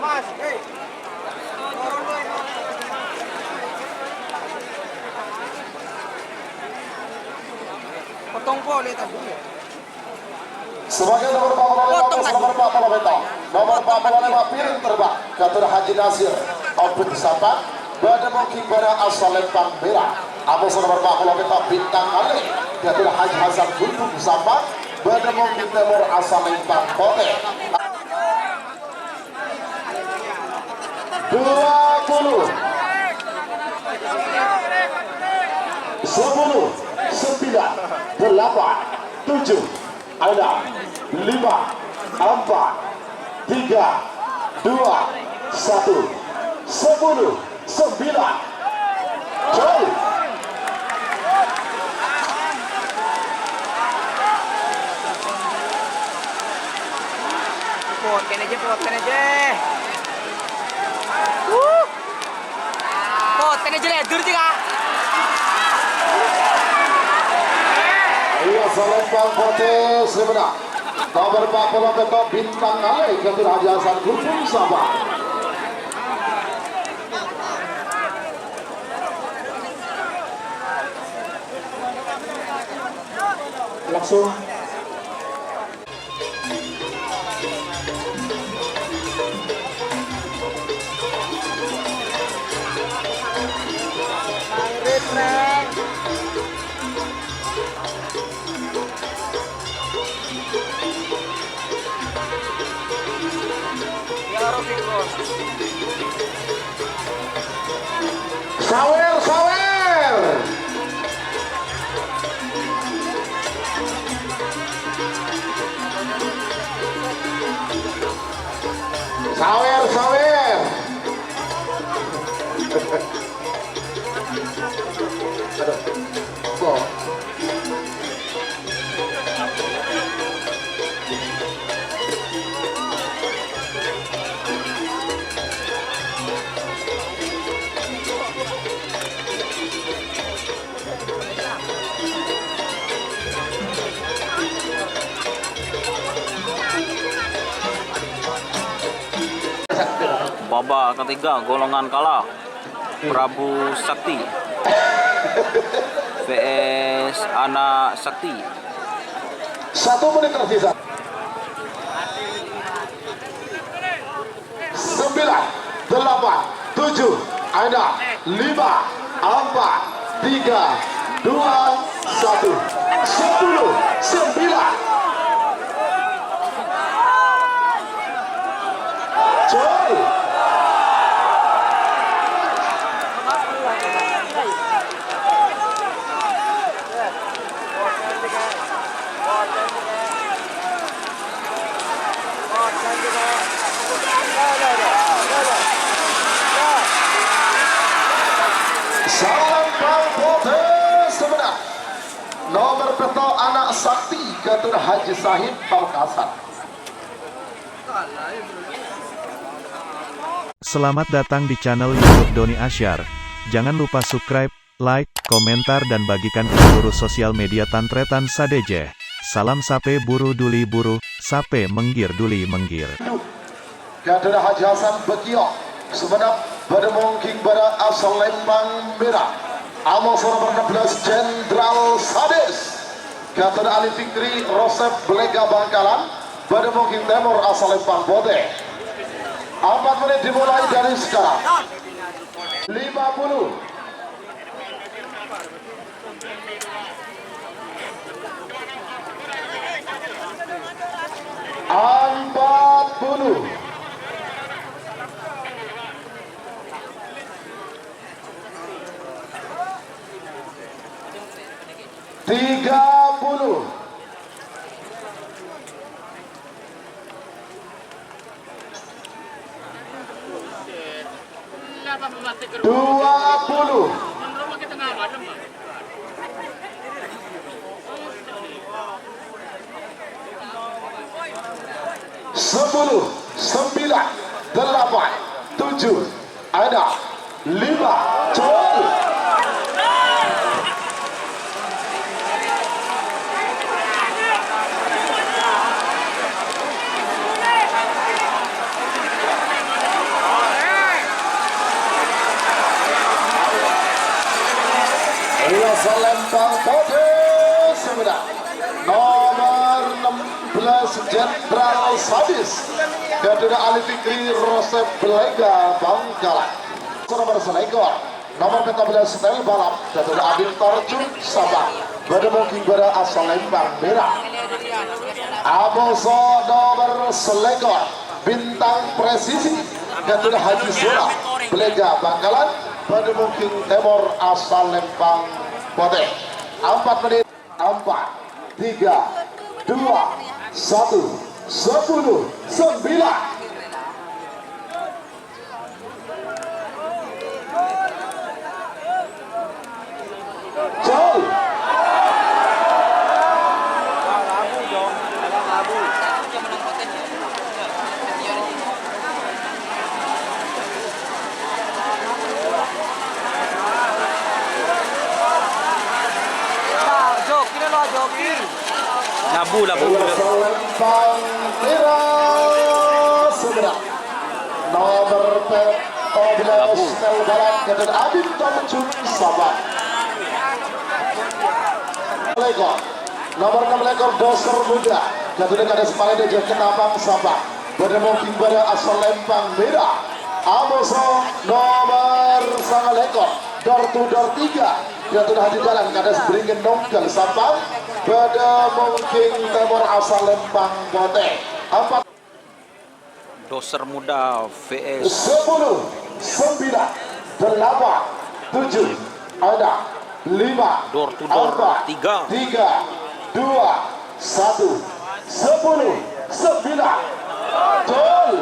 Mas, potong poli tadi. Sebagai nomor Pak Polositul, nomor Pak Polositul, nomor Pak Polositul piring terbang, Ketua Haji Nasir, Obud Sabang, Bademungking bara asal Lempang merah. Amas nomor Pak Polositul bintang Ali, Ketua Haji Hasan Gunung Sabang, Bademungking Timur asal Lempang Pote. 20, 10, 9, 8, 7, 6, 5, 4, 3, 2, 1, 10, 9, Jol. Potkan aja, potkan aja. Potkan aja ledur juga. Iya, Lempang Pote sebenarnya. Nomor 40 Ketua bintang Ali, Ketua Haji Hasan Gunung Sabang. berlangsung. Sawer, sawer. Sawer, sawer. Aduh. Babak ketiga golongan kalah Prabu Sakti vs Anak Sakti. 1 menit tersisa. 9, 8, 7, ada 5, 4, 3, 2, 1, 10, 9. Coy. Salempang Potes sebenarnya nomor peto Anak Sakti Gatur Haji Sahid Pamekasan. Selamat datang di channel YouTube Doni Asyar. Jangan lupa subscribe, like, komentar dan bagikan ke seluruh sosial media Tantretan Sadejeh. Salam sape buru duli buru, sape menggir duli menggir. Gatur Haji Hasan Bekiok sebenarnya pada mungkin pada asal Lembang Merah. Amal nomor 16 Jenderal Sadis. Gatur Ali Fikri Rosep Belega Bangkalan pada mungkin Timur asal Lembang Bote. 4 menit dimulai dari sekarang. 50. Tiga puluh. Dua puluh. 10, 9, 8, 7, ada 5, cukup. Selempang Potes sebenarnya nomor 16 Jenderal Sadis Gatur Ali Fikri Rosep Belega Bangkalan. Nomor selekor nomor 14 Stel Balap Gatur Adil Tarjun Sabang Bademongking pada asal Lembang Merah. Amoso nomor selekor Bintang Presisi Gatur Haji Sura Belega Bangkalan Bademongking Timur asal Lembang Pote. 4 menit. 4, 3, 2, 1, 10, 9. Jauh. Labu. Selempang merah sebenarnya nomor 14 Stel Balap Gatur Adil Tarjun Sabang. Lekor nomor 6 ekor Doser Muda Garuda Kades Paledeja Ketapang Sabah Bademo Kimbara asal Lempang Merah Amoso nomor 9 ekor door to door 3 Garuda Haji Jalan Kades Beringin Nongkel Sabang Bademo King Temor asal Lempang Bote 4 Doser Muda VS 10 9 8 7 ada 5 door to door 3. 3 2 1 10 9 gol.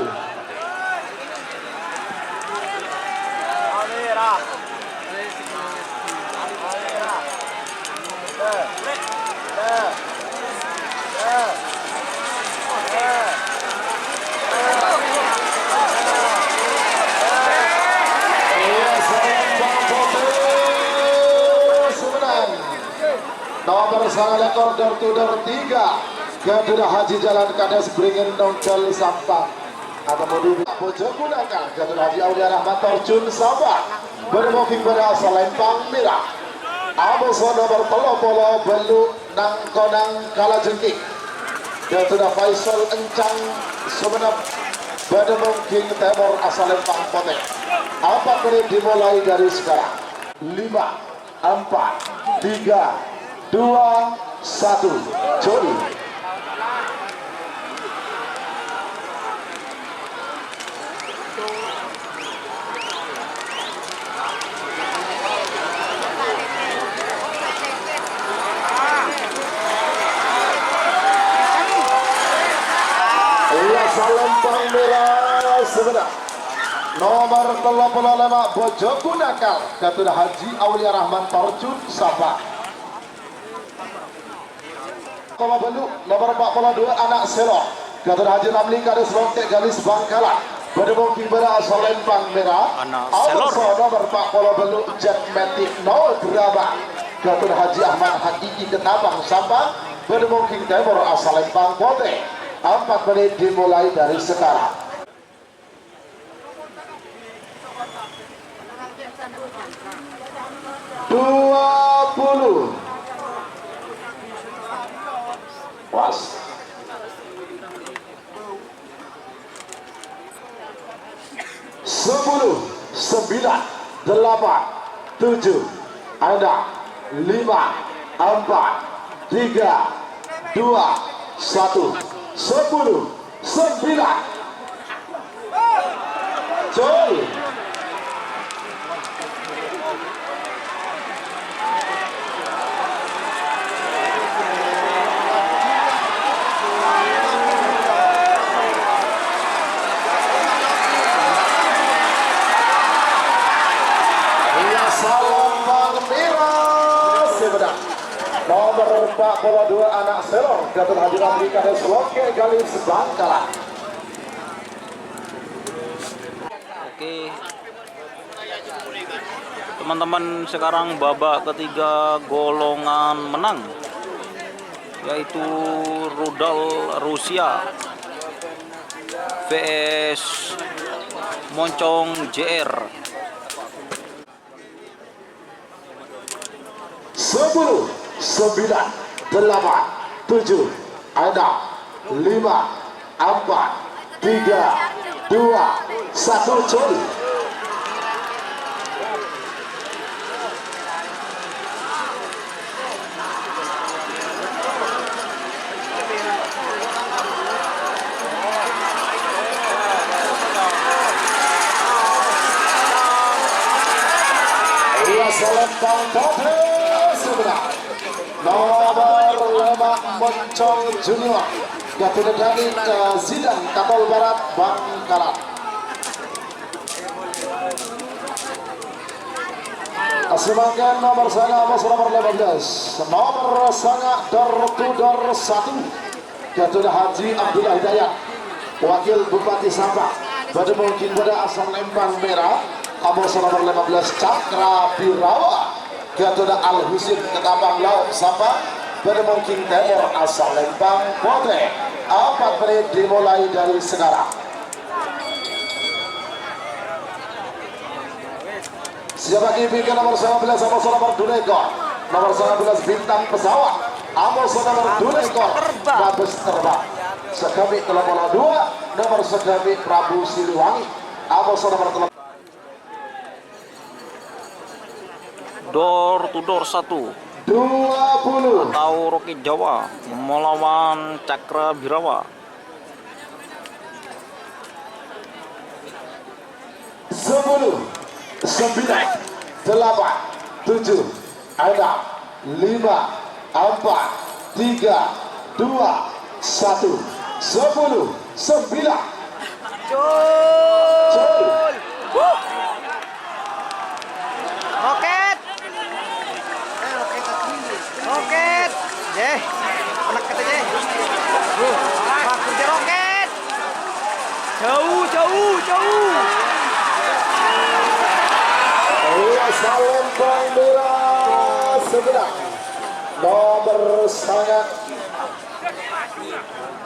Nomor 9 ekor door to door 3 Garuda Haji Jalan Kades Beringin Nongkel Sampang atau mobil Pojok Gunakan Garuda Haji Aulia Rahmat Torjun Sabah bermoking pada asal Lempang Merah Amoso nomor Polo Belu Nangkonang Kalajengking Garuda Faisal Encang Sumenep bermoking Temor asal Lempang Potek. Apa menit dimulai dari sekarang 5 4 3 2 1 Jody. Lempang Merah sebenarnya nomor 35 Bojok Gunakal Garuda Haji Aulia Rahman Torjun Sabah Belu nomor 42 Anak Selo Garuda Haji Ramli Kades Longkek Galis Bangkalan Bademo Kimbara asal Lempang Merah Anak Selor nomor 40 Belu Jet Matic No Drama Garuda Haji Ahmad Hakiki Ketapang Sabang Bademo King Temor asal Lempang Pote. 4 menit dimulai dari sekarang. 20 was 10 9 8 7 ada 5 4 3 2 1 10 9 Joy. Nomor 42 Anak Selor Garuda Haji Ramli Kades Longkek Galis Bangkalan. Oke teman-teman, sekarang babak ketiga golongan menang yaitu rudal Rusia vs Moncong JR. 10 9 8 7 ada 5 4 3 2 1 Jody. Selempang Pote sebenarnya nomor 5 Moncong Junior Garuda dari Zidang Katol Barat Bangkalan. Semakin nomor sana nomor 15 nomor sana door to door 1 Garuda Haji Abdullah Hidayat Wakil Bupati Sabah Bademo Kimbara asal Lempang Merah Amos nomor 15 Cakra Birawa Garuda Al Husin Ketapang Laut Sabah Bademo King Temor asal Lempang Pote. 4 menit dimulai dari sekarang. Siapa lagi bikin nomor 19 sama nomor Dunego nomor 19 Bintang Pesawat Amos nomor 2 ekor Mabes Terbang. Sekami telah bola 2 nomor sekami Prabu Siliwangi. Amos nomor telah Door to door 1 20 atau Rocky Jawa melawan Cakra Birawa. 10 9 8 7 6 5 4 3 2 1 10 9 Cul. Roket. Roket. Jeh. Anak kata Jeh. Wah, kerja roket. Jauh, jauh, jauh. Salembang merah sebelah nomor sangat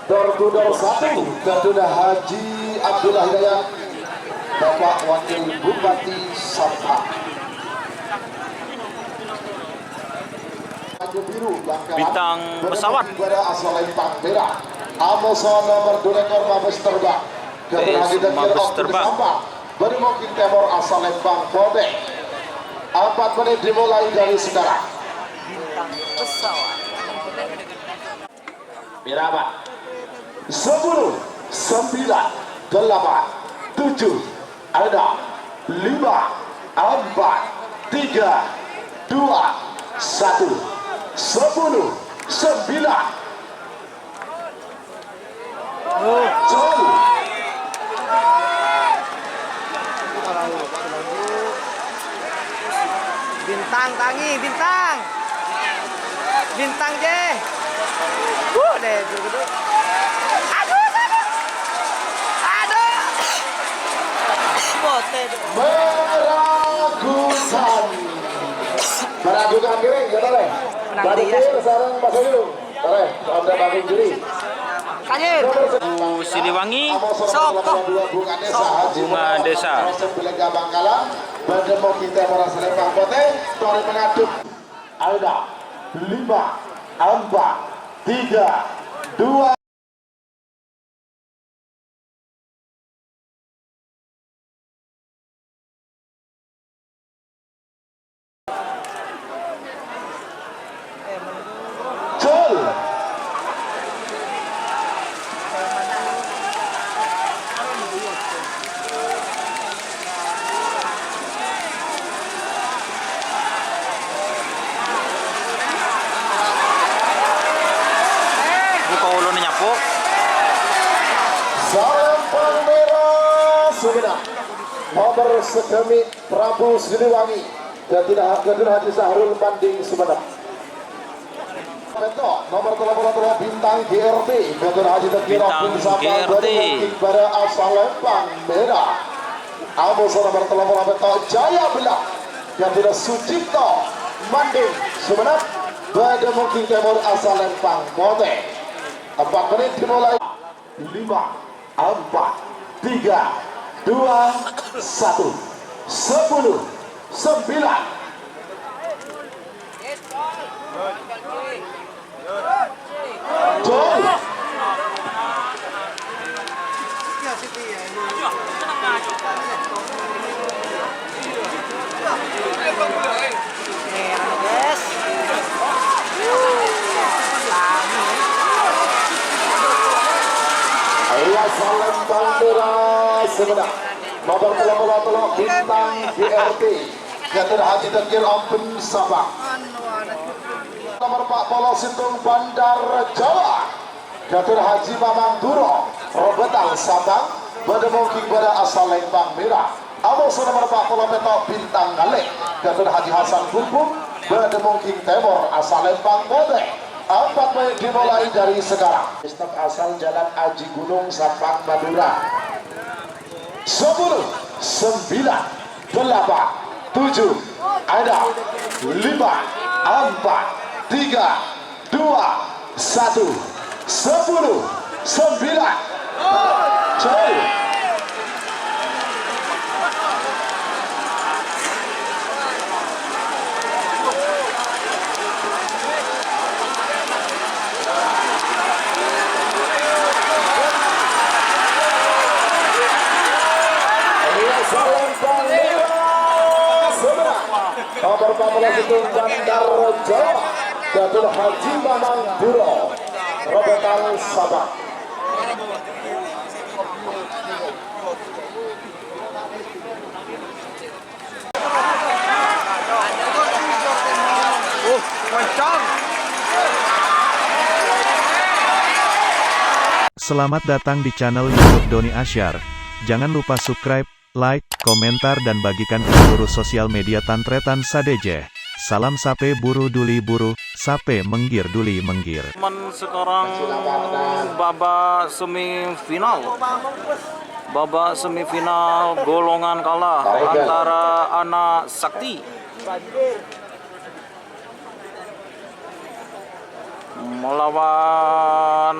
door to door 1 Garuda Haji Abdullah Hidayat Bapak Wakil Bupati Sabha. Biru Bintang pesawat pada asal Lempang merah Amoson nomor 2 ekor Mabes Terbang Garuda Haji Mabes Terbang. Baru mungkin Temor asal Lempang Bodek. 4 menit dimulai dari sekarang. Bintang pesawat. Mirabat 10 9 8 7 6 5 4 3 2 1 10 9 jauh Bintang tangi, bintang. Bintang Jeh. Deh dulu. Aduh, aduh. Aduh. Bote. meragukan kiri ya toleh bagi kiri sarang pasang dulu toleh anda bagi kiri Kanyer. Prabu Siliwangi Bunga Desa. Belega Bangkalan Bademo kita merasa lempang pote tori mengaduk ada 5 4 3 2 Cul. Buka ulun nyapu. Salempang merah Sumedang nomor sekami Prabu Siliwangi dan tidak Haji Sahrul Banding Sumedang. Nomor telah bintang GRT Dr. Haji Tekira Bintang Bin Sabang GRT. pada asal Lempang merah Abu nomor telah Jaya Belah yang tidak Sucipto Manding Sumedang pada mungkin Timur asal Lempang Mote 4 menit dimulai 5 4 3 2 1 10 9 Jol. Guys. Ayah Salempang merah Sumedang nomor telah bintang GRT Gator Haji Tekir Ampun Sabang nomor 4 Polo Sintung Bandar Jawa Gator Haji Mamang Duro Robetal Sabang Bademongking pada asal Lempang merah Amos nomor 4 Polo Petok Bintang Galek Gator Haji Hasan Kumpung Bademongking Timur asal Lempang Bodek 4 menit dimulai dari sekarang. Staf asal Jalan Aji Gunung Sabang Madura 10 9 8 7 ada 5 4 3 2 1 10 9 jauh Selempang merah sebelah nomor 14 itu Bandar Jawa Datul Haji Mamang Buro Robetal Sabang. Kencang. Selamat datang di channel YouTube Doni Asyar. Jangan lupa subscribe, like, komentar dan bagikan ke seluruh sosial media Tantretan Sadejeh. Salam sape buru duli buru, sape menggir duli menggir. Teman sekarang babak semifinal. Babak semifinal golongan kalah antara anak sakti melawan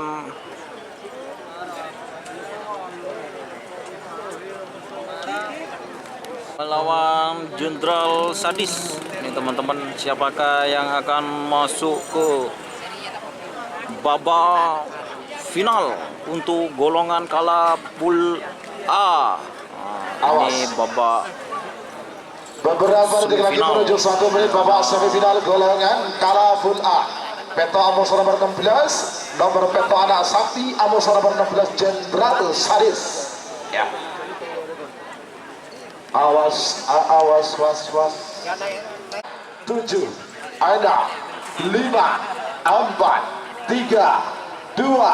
Jenderal Sadis. Ini teman-teman, siapakah yang akan masuk ke babak final untuk golongan kalah pool A. Nah, ini babak Beberapa detik lagi semifinal. menuju 1 menit babak semifinal golongan kalah full A. Peto Amos nomor 16, nomor Peto anak sakti Amos nomor 16 Jenderal Sadis. Ya. Awas, awas, was, was. 7, 6, 5, 4, 3, 2, 1.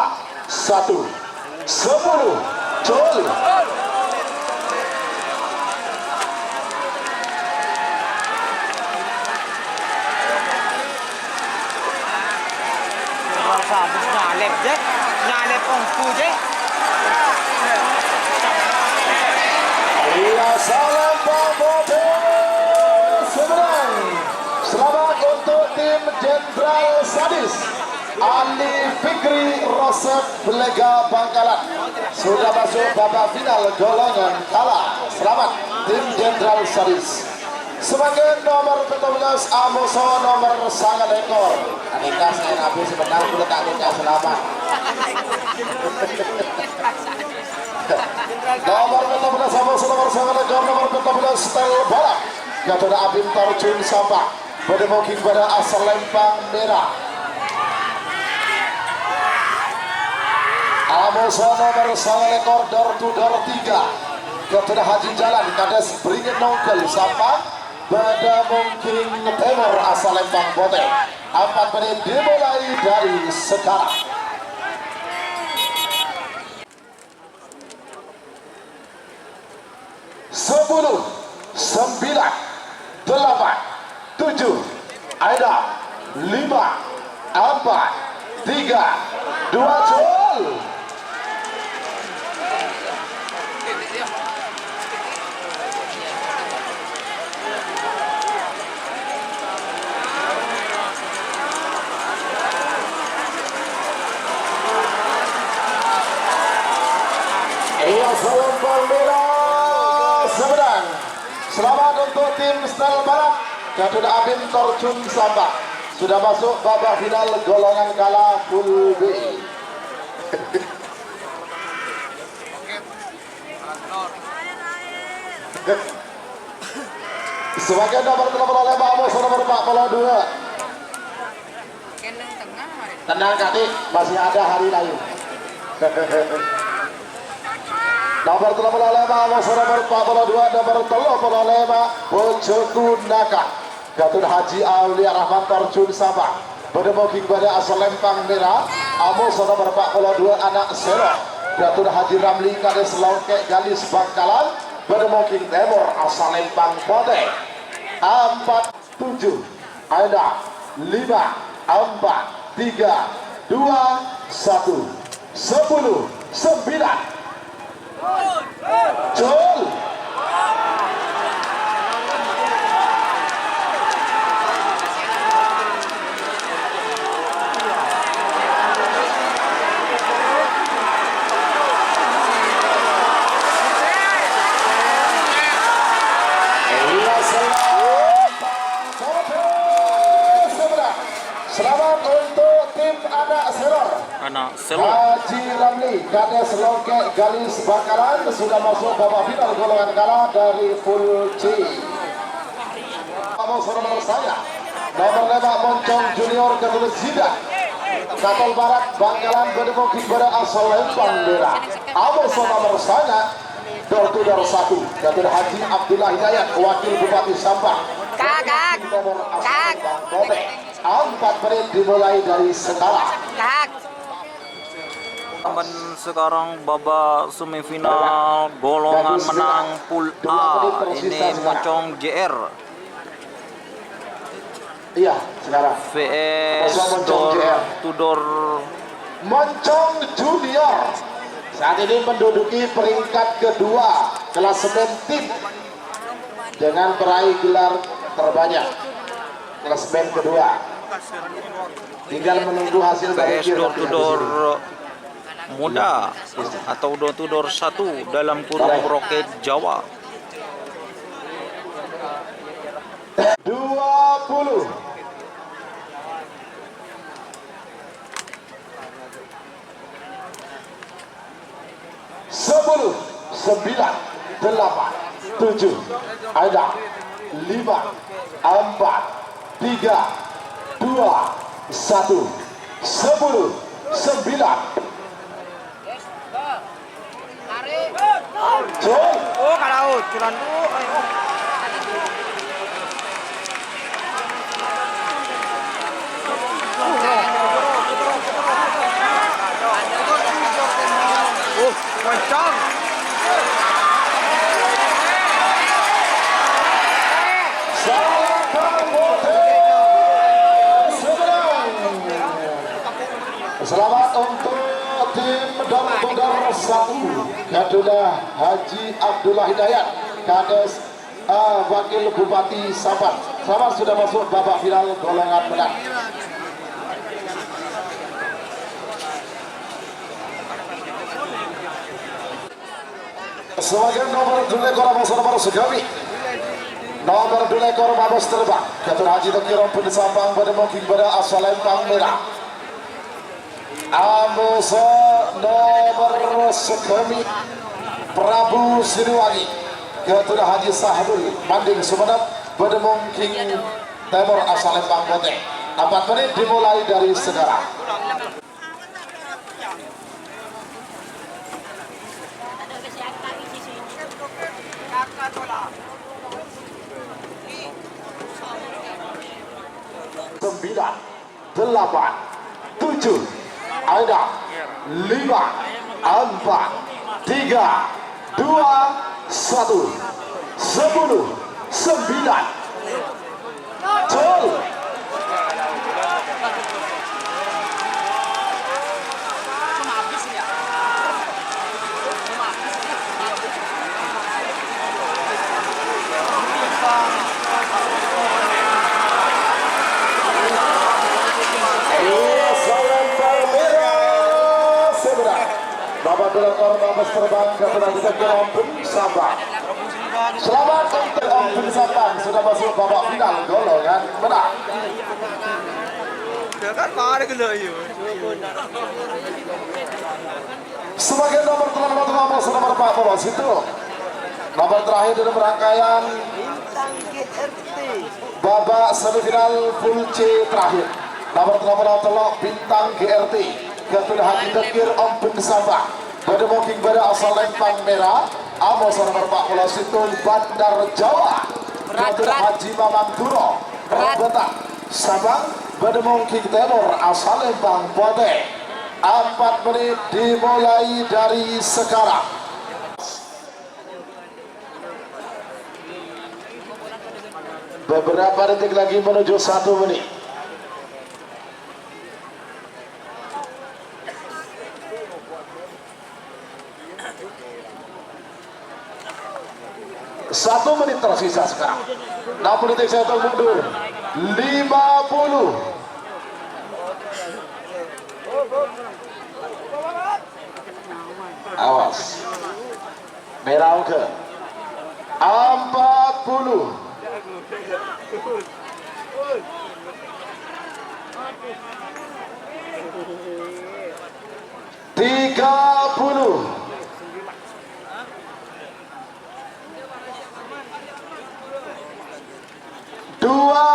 10, Jol. Habis nyalep je. Nyalep ongku je. Iya, salam Bang Bobe seberang. Selamat untuk tim Jenderal Sadis Ali Fikri Rosef Belega Bangkalan sudah masuk babak final golongan kalah. Selamat tim Jenderal Sadis. Sebagai nomor 14 Amoso nomor sangat ekor. Anika saya nabi sebenarnya kulit anika selamat. Nomor 14 Amoso nomor sangat ekor, nomor 14 Stel Barak. Gatot Abim Tarjun Sampah. Berdemoking pada asal Lempang Merah. Amoso nomor sangat ekor door to door 3. Gatot Haji Jalan Kades Beringin Nongkel Sampah. Pada mungkin Timur asal Lempang Bote. 4 menit dimulai dari sekarang. Sepuluh, 9, 8, 7, 6, 5, 4, 3, 2, Jol. Iya, Selempang Merah seberang. Selamat untuk tim Stel Barat. Gatot Abim Torjun Sambak sudah masuk babak final golongan kalah full B. Sebagai nomor 8 oleh Pak Bos nomor 42. Tenang Kati, masih ada hari lain. Nomor 8 oleh Pak Bos nomor 42, nomor 30 oleh Pak Bojoku Naka. Gatot Haji Aulia Rahman Torjun Sabang. Berdemoking pada asal Lempang Merah. Amos nomor 42 anak Sero. Gatot Haji Ramli Kades Longkek Galis Bangkalan. Berdemoking Timur asal Lempang Bote. 4, 7, 6, 5, 4, 3, 2, 1. 10, 9. Jol. Selamat untuk tim anak Seror. Pramana Selo. Haji Ramli, Kades Longkek Galis Bakalan sudah masuk babak final golongan kalah dari full C. Nomor saya, nomor 5 Moncong Junior Ketulus Zidan. Katol Barat Bangkalan Bedemo Kimbara asal Lempang Merah. Nomor saya, door to door 1 Datuk Haji Abdullah Hidayat, Wakil Bupati Sampang. Kak. Nomor asal Bang Bobe. 4 menit dimulai dari sekarang. Sekarang babak semifinal golongan menang pool A. Ini Moncong JR Iya, sekarang VS Moncong door JR. to door. Moncong Junior saat ini menduduki peringkat kedua klasemen tim dengan peraih gelar terbanyak klasemen kedua. Tinggal menunggu hasil dari VS door to door muda atau door to door 1 dalam kurung Roket Jawa. 20 10 9 8 7 ada 5 4 3 2 1 10 9 Joy. Oh, kalaut. Curan dulu. Moncong. Selamat untuk tim Dor 1 adalah Haji Abdullah Hidayat, Kades Wakil Bupati Sampang. Selamat sudah masuk babak final golongan menang. Sebagai nomor 2 ekor nomor Segami. Nomor 2 ekor Mabos terbang. Ketua Haji Toki Rompun Sampang pada mungkin pada asal Lempang Merah. Amoso nomor Segami Prabu Siliwangi. Ketua Haji Sahabul Manding Sumenep pada mungkin Timur asal Lempang Bote. 4 menit dimulai dari sekarang. Sembilan, 8, 7, ada 5, 4, 3, 2, 1, 10, 9, Jol. Bapak Direktur Mabes Terbang Ketua Direktur Ompun Sampang. Selamat untuk Ompun Sampang sudah masuk babak final golongan menang. Sebagai nomor nomor 14 itu nomor terakhir dalam rangkaian babak semifinal full C terakhir. Nomor telok Bintang GRT. Ketua Haji Dekir Ompun Sampang pada mungkin pada asal Lempang Merah. Amos nomor 14 itu Bandar Jawa. Ketua Haji Mamang Turo Betang Sampang pada mungkin Timur asal Lempang Bote. 4 menit dimulai dari sekarang. Beberapa detik lagi menuju 1 menit. Satu menit tersisa sekarang. 60 detik saya mundur. 50. Awas. Merah ke 40.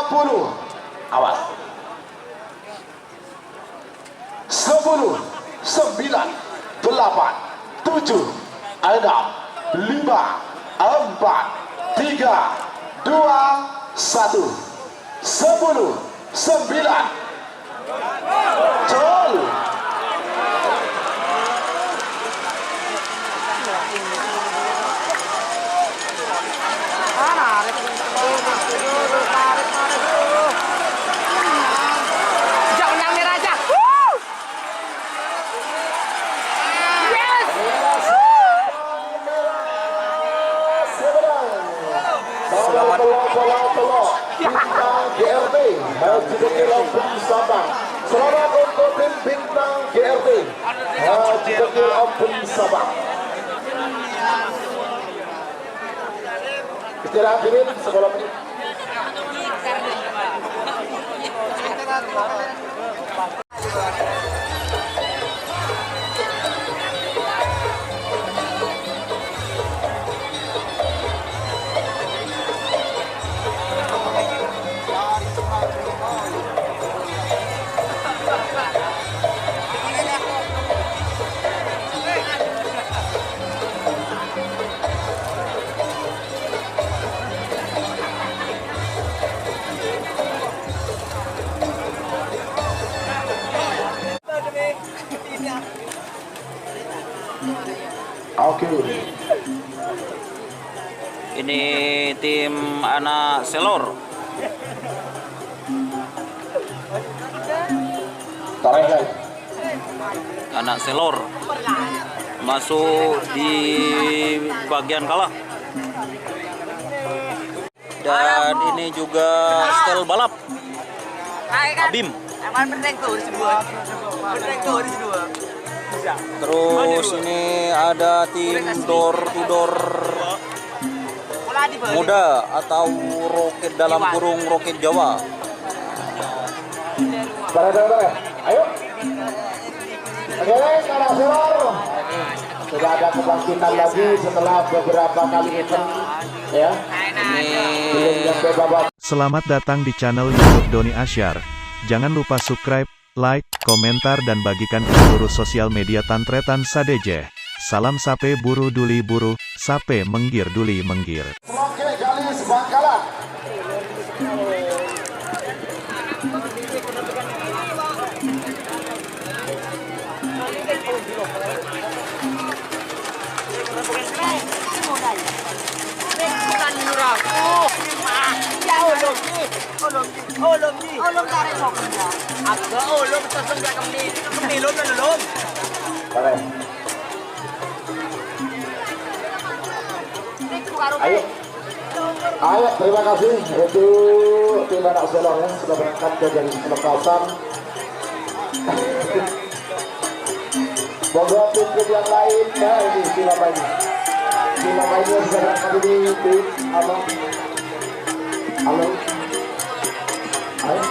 Awas. 10, 9, 8, 7, 6, 5, 4, 3, 2, 1. 10, 9. Jol. Sejak menang merah aja. Woo! Yes! Selamat bintang GRT Haji Dekil Ampun Sabang. Selamat untuk tim bintang GRT Haji Dekil Ampun Sabang. Istirahat dulu 10 menit. Oke. Ini tim anak selor. Tarik. Anak selor masuk di bagian kalah. Dan ini juga setel balap. Abim. Terus ini ada tim door to door muda atau roket dalam kurung roket Jawa. Saudara-saudara, ayo. Oke, anak selor. Sudah ada kebangkitan lagi setelah beberapa kali event, ya. Belum sampai babak. Selamat datang di channel YouTube Doni Asyar. Jangan lupa subscribe, like, komentar dan bagikan ke seluruh sosial media Tantretan Sadejeh. Salam sape buru duli buru, sape menggir duli menggir. Oke, Galis Bangkalan. Boleh. Ayo. Ayo, terima kasih. Itu tim anak selor ya, sudah berangkat ke garis pelepasan. Moga tim yang lain, nah ini tim apa ini? Tim apa ini yang bisa berangkat ini? Tim apa? Halo. Ayo.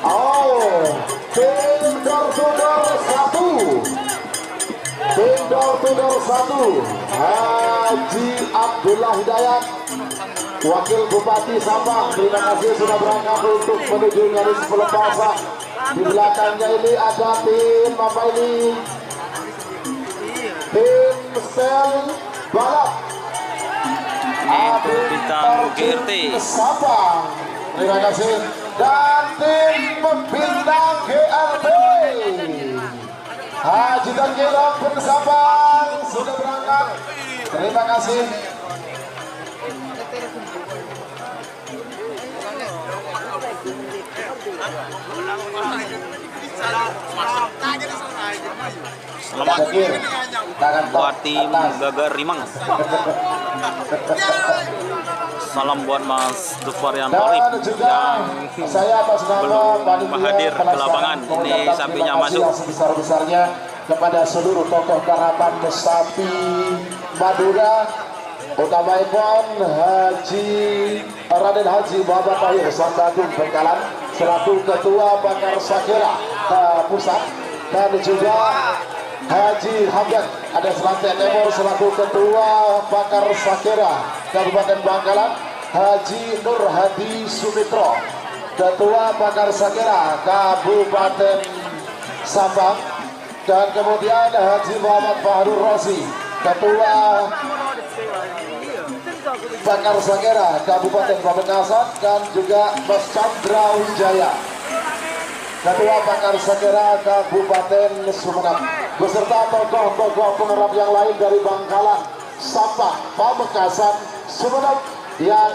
Oh, tim door to door 1. Tim door to door 1. Haji Abdullah Hidayat, Wakil Bupati Sabang. Terima kasih sudah berangkat untuk menuju garis pelepasan. Di belakangnya ini ada tim apa ini? Tim sel balap. Ini bintang GRT Sabang. Terima kasih. Dan tim bintang GRT Haji Dekil Ampun Sabang sudah berangkat. Terima kasih. Selamat buat tim Gagar Rimang. Salam buat Mas Dufarian Torip yang belum hadir ke lapangan. Ini sapinya masuk. Sebesar-besarnya kepada seluruh tokoh karapan sapi Madura, utamanya Haji Raden Haji Muhammad Tahir Sandagung Bengkalan selaku Ketua Bakar Sakira Pusat, dan juga Haji Hamdan ada Selatan Timur selaku Ketua Bakar Sakira Kabupaten Bangkalan, Haji Nur Hadi Sumitro, Ketua Pakar Sakera Kabupaten Sabang, dan kemudian Haji Muhammad Fahrul Rosi, Ketua Pakar Sakera Kabupaten Pamekasan, dan juga Mas Chandra Wijaya, Ketua Pakar Sakera Kabupaten Sumeneb, beserta tokoh-tokoh penggerak yang lain dari Bangkalan, Sabang, Pamekasan, Sumeneb yang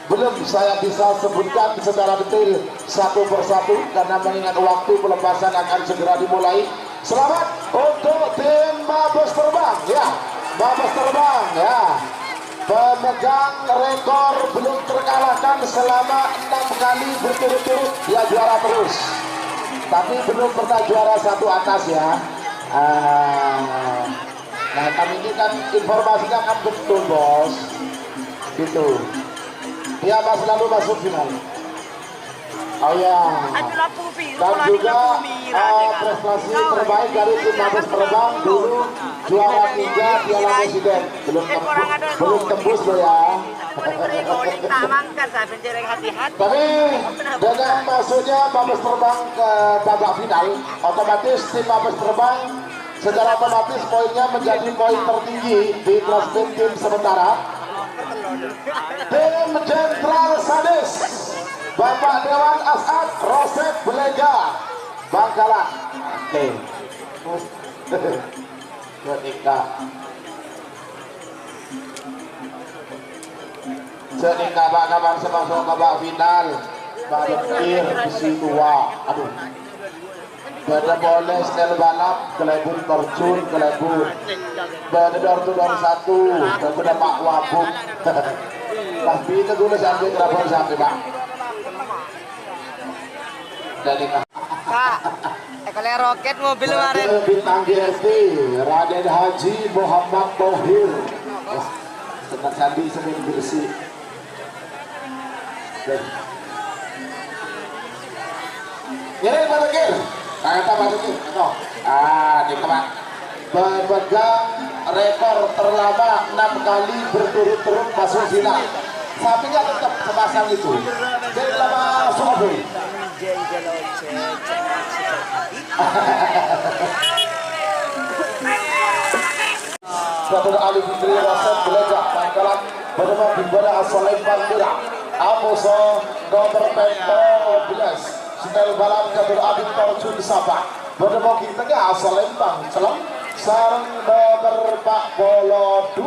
belum saya bisa sebutkan secara detail satu persatu karena mengingat waktu pelepasan akan segera dimulai. Selamat untuk tim Mabes Terbang ya, Mabes Terbang ya, pemegang rekor belum terkalahkan selama 6 kali berturut-turut, ya juara terus, tapi belum pernah juara satu atas ya. Nah kami ini kan informasinya kan betul bos, gitu. Dia selalu masuk final. Oh ya. Dan juga prestasi terbaik dari tim Mabes Terbang dulu juara 3 Piala Presiden. Belum tembus loh ya. Tapi dengan masuknya Mabes Terbang ke babak final, otomatis tim Mabes Terbang secara otomatis poinnya menjadi poin tertinggi di klasmen tim sementara. Tim Jenderal Sadis Bapak Dewan As'ad Rosep Belega Bangkalan. Oke. Senika kabar sebab babak final Badir si tua. Aduh. Pada boleh stel balap, kelebur terjun, kelebur pada door-to-door 1, dan pada Pak Wabuk. Tapi itu dulu sampai berapa sampai Pak? Dari Kak, kalau roket mobil kemarin. Bintang GST, Raden Haji Muhammad Tohir. Senang sandi sering bersih. Ini balik. Kata masukin, di teman pemegang rekor terlama 6 kali berturut-turut masuk final. Sapinya tetap sepasang itu. Jadi lama Sobi. Ketua Ali Fitri Rosep Belega Bangkalan bernama Bimbara Asal Lempang Merah. Amuso nomor 12. Stel balap Katur Abid Torjun Sabah berdemoki tengah asal Lempang Selam sarang nomor 42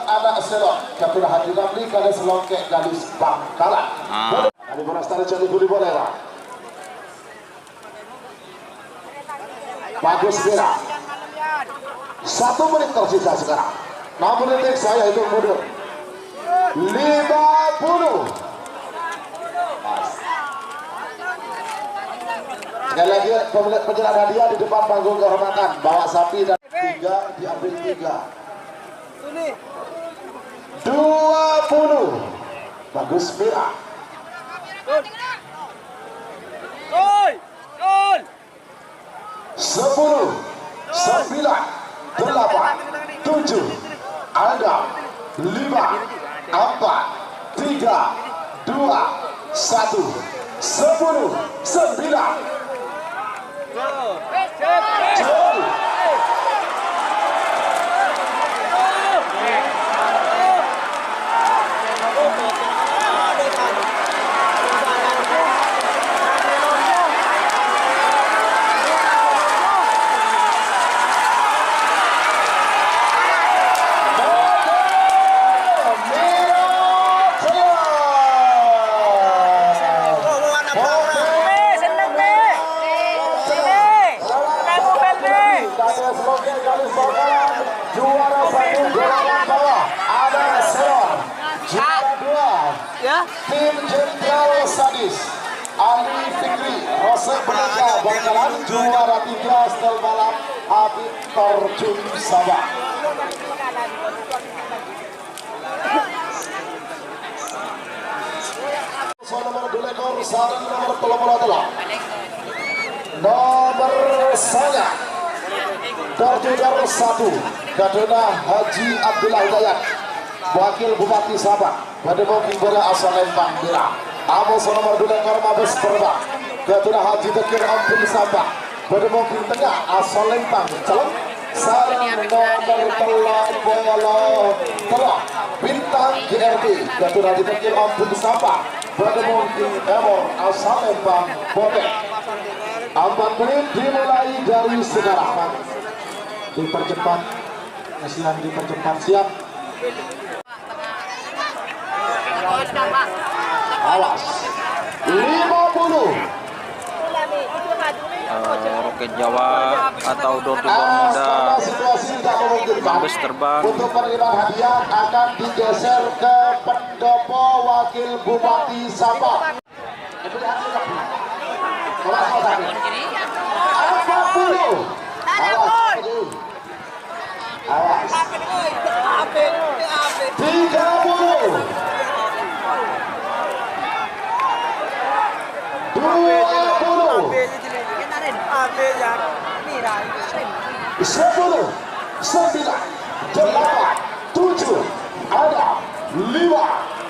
anak selok Katur Haji Ramli kada selongkek gadis Bangkalan. Kali bola start jadi budi boleh Pak. Bagus Mira. 1 menit tersisa sekarang. 6 menit saya itu mundur. 50. Sekali lagi penyerah hadiah di depan panggung kehormatan, bawa sapi dan 3 diambil 3. 20. Bagus Mira. 10, 9, 8, 7, 6, 5, 4, 3, 2, 1, 10, 9. Juara 1 golongan bawah ada Selor. Juara 2 Ya. tim Jenderal Sadis Ali Fikri Rosep Belega Bangkalan. Juara 3 stel balap Abid Torjun Sabah. Nomor 2 ekor sarang nomor 33 nomor saya Koordinator 1 Gadona Haji Abdullah Hidayat, Wakil Bupati Sabah pada Bukit Bera asal Lempang Merah. Amos nomor 2 Lekor Mabes Perba Gadona Haji Tekir Ampun Sabah pada Bukit Tengah asal Lempang calon sarang nomor telah bintang GRB Gadona Haji Tekir Ampun Sabah pada Bukit Emor asal Lempang Botek. 4 menit dimulai dari sekarang. Dipercepat, kasihan dipercepat, siap. Awas 50. Roket Jawa atau door to door moda Situasi tidak memungkinkan. Mabes terbang. Untuk penerimaan hadiah akan digeser ke pendopo Wakil Bupati Sabah. 40. Awas 30. 10, 9, 8, 7, ada 5,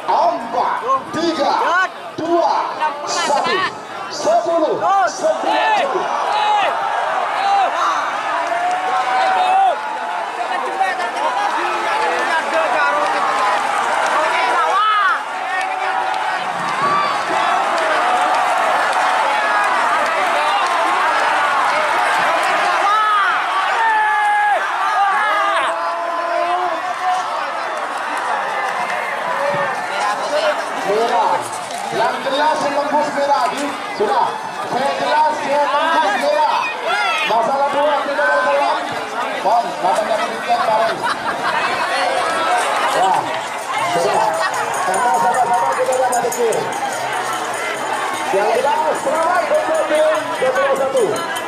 4, 3, 2, 1, 10, 9. Merah, yang jelas menembus merah, sudah. Saya jelas dia menembus merah. Masalah 2 tidak berjalan. Bom, katanya demikian bareng. Ya, sudah. Karena sama-sama kita ada dekir. Yang jelas selamat untuk tim 21.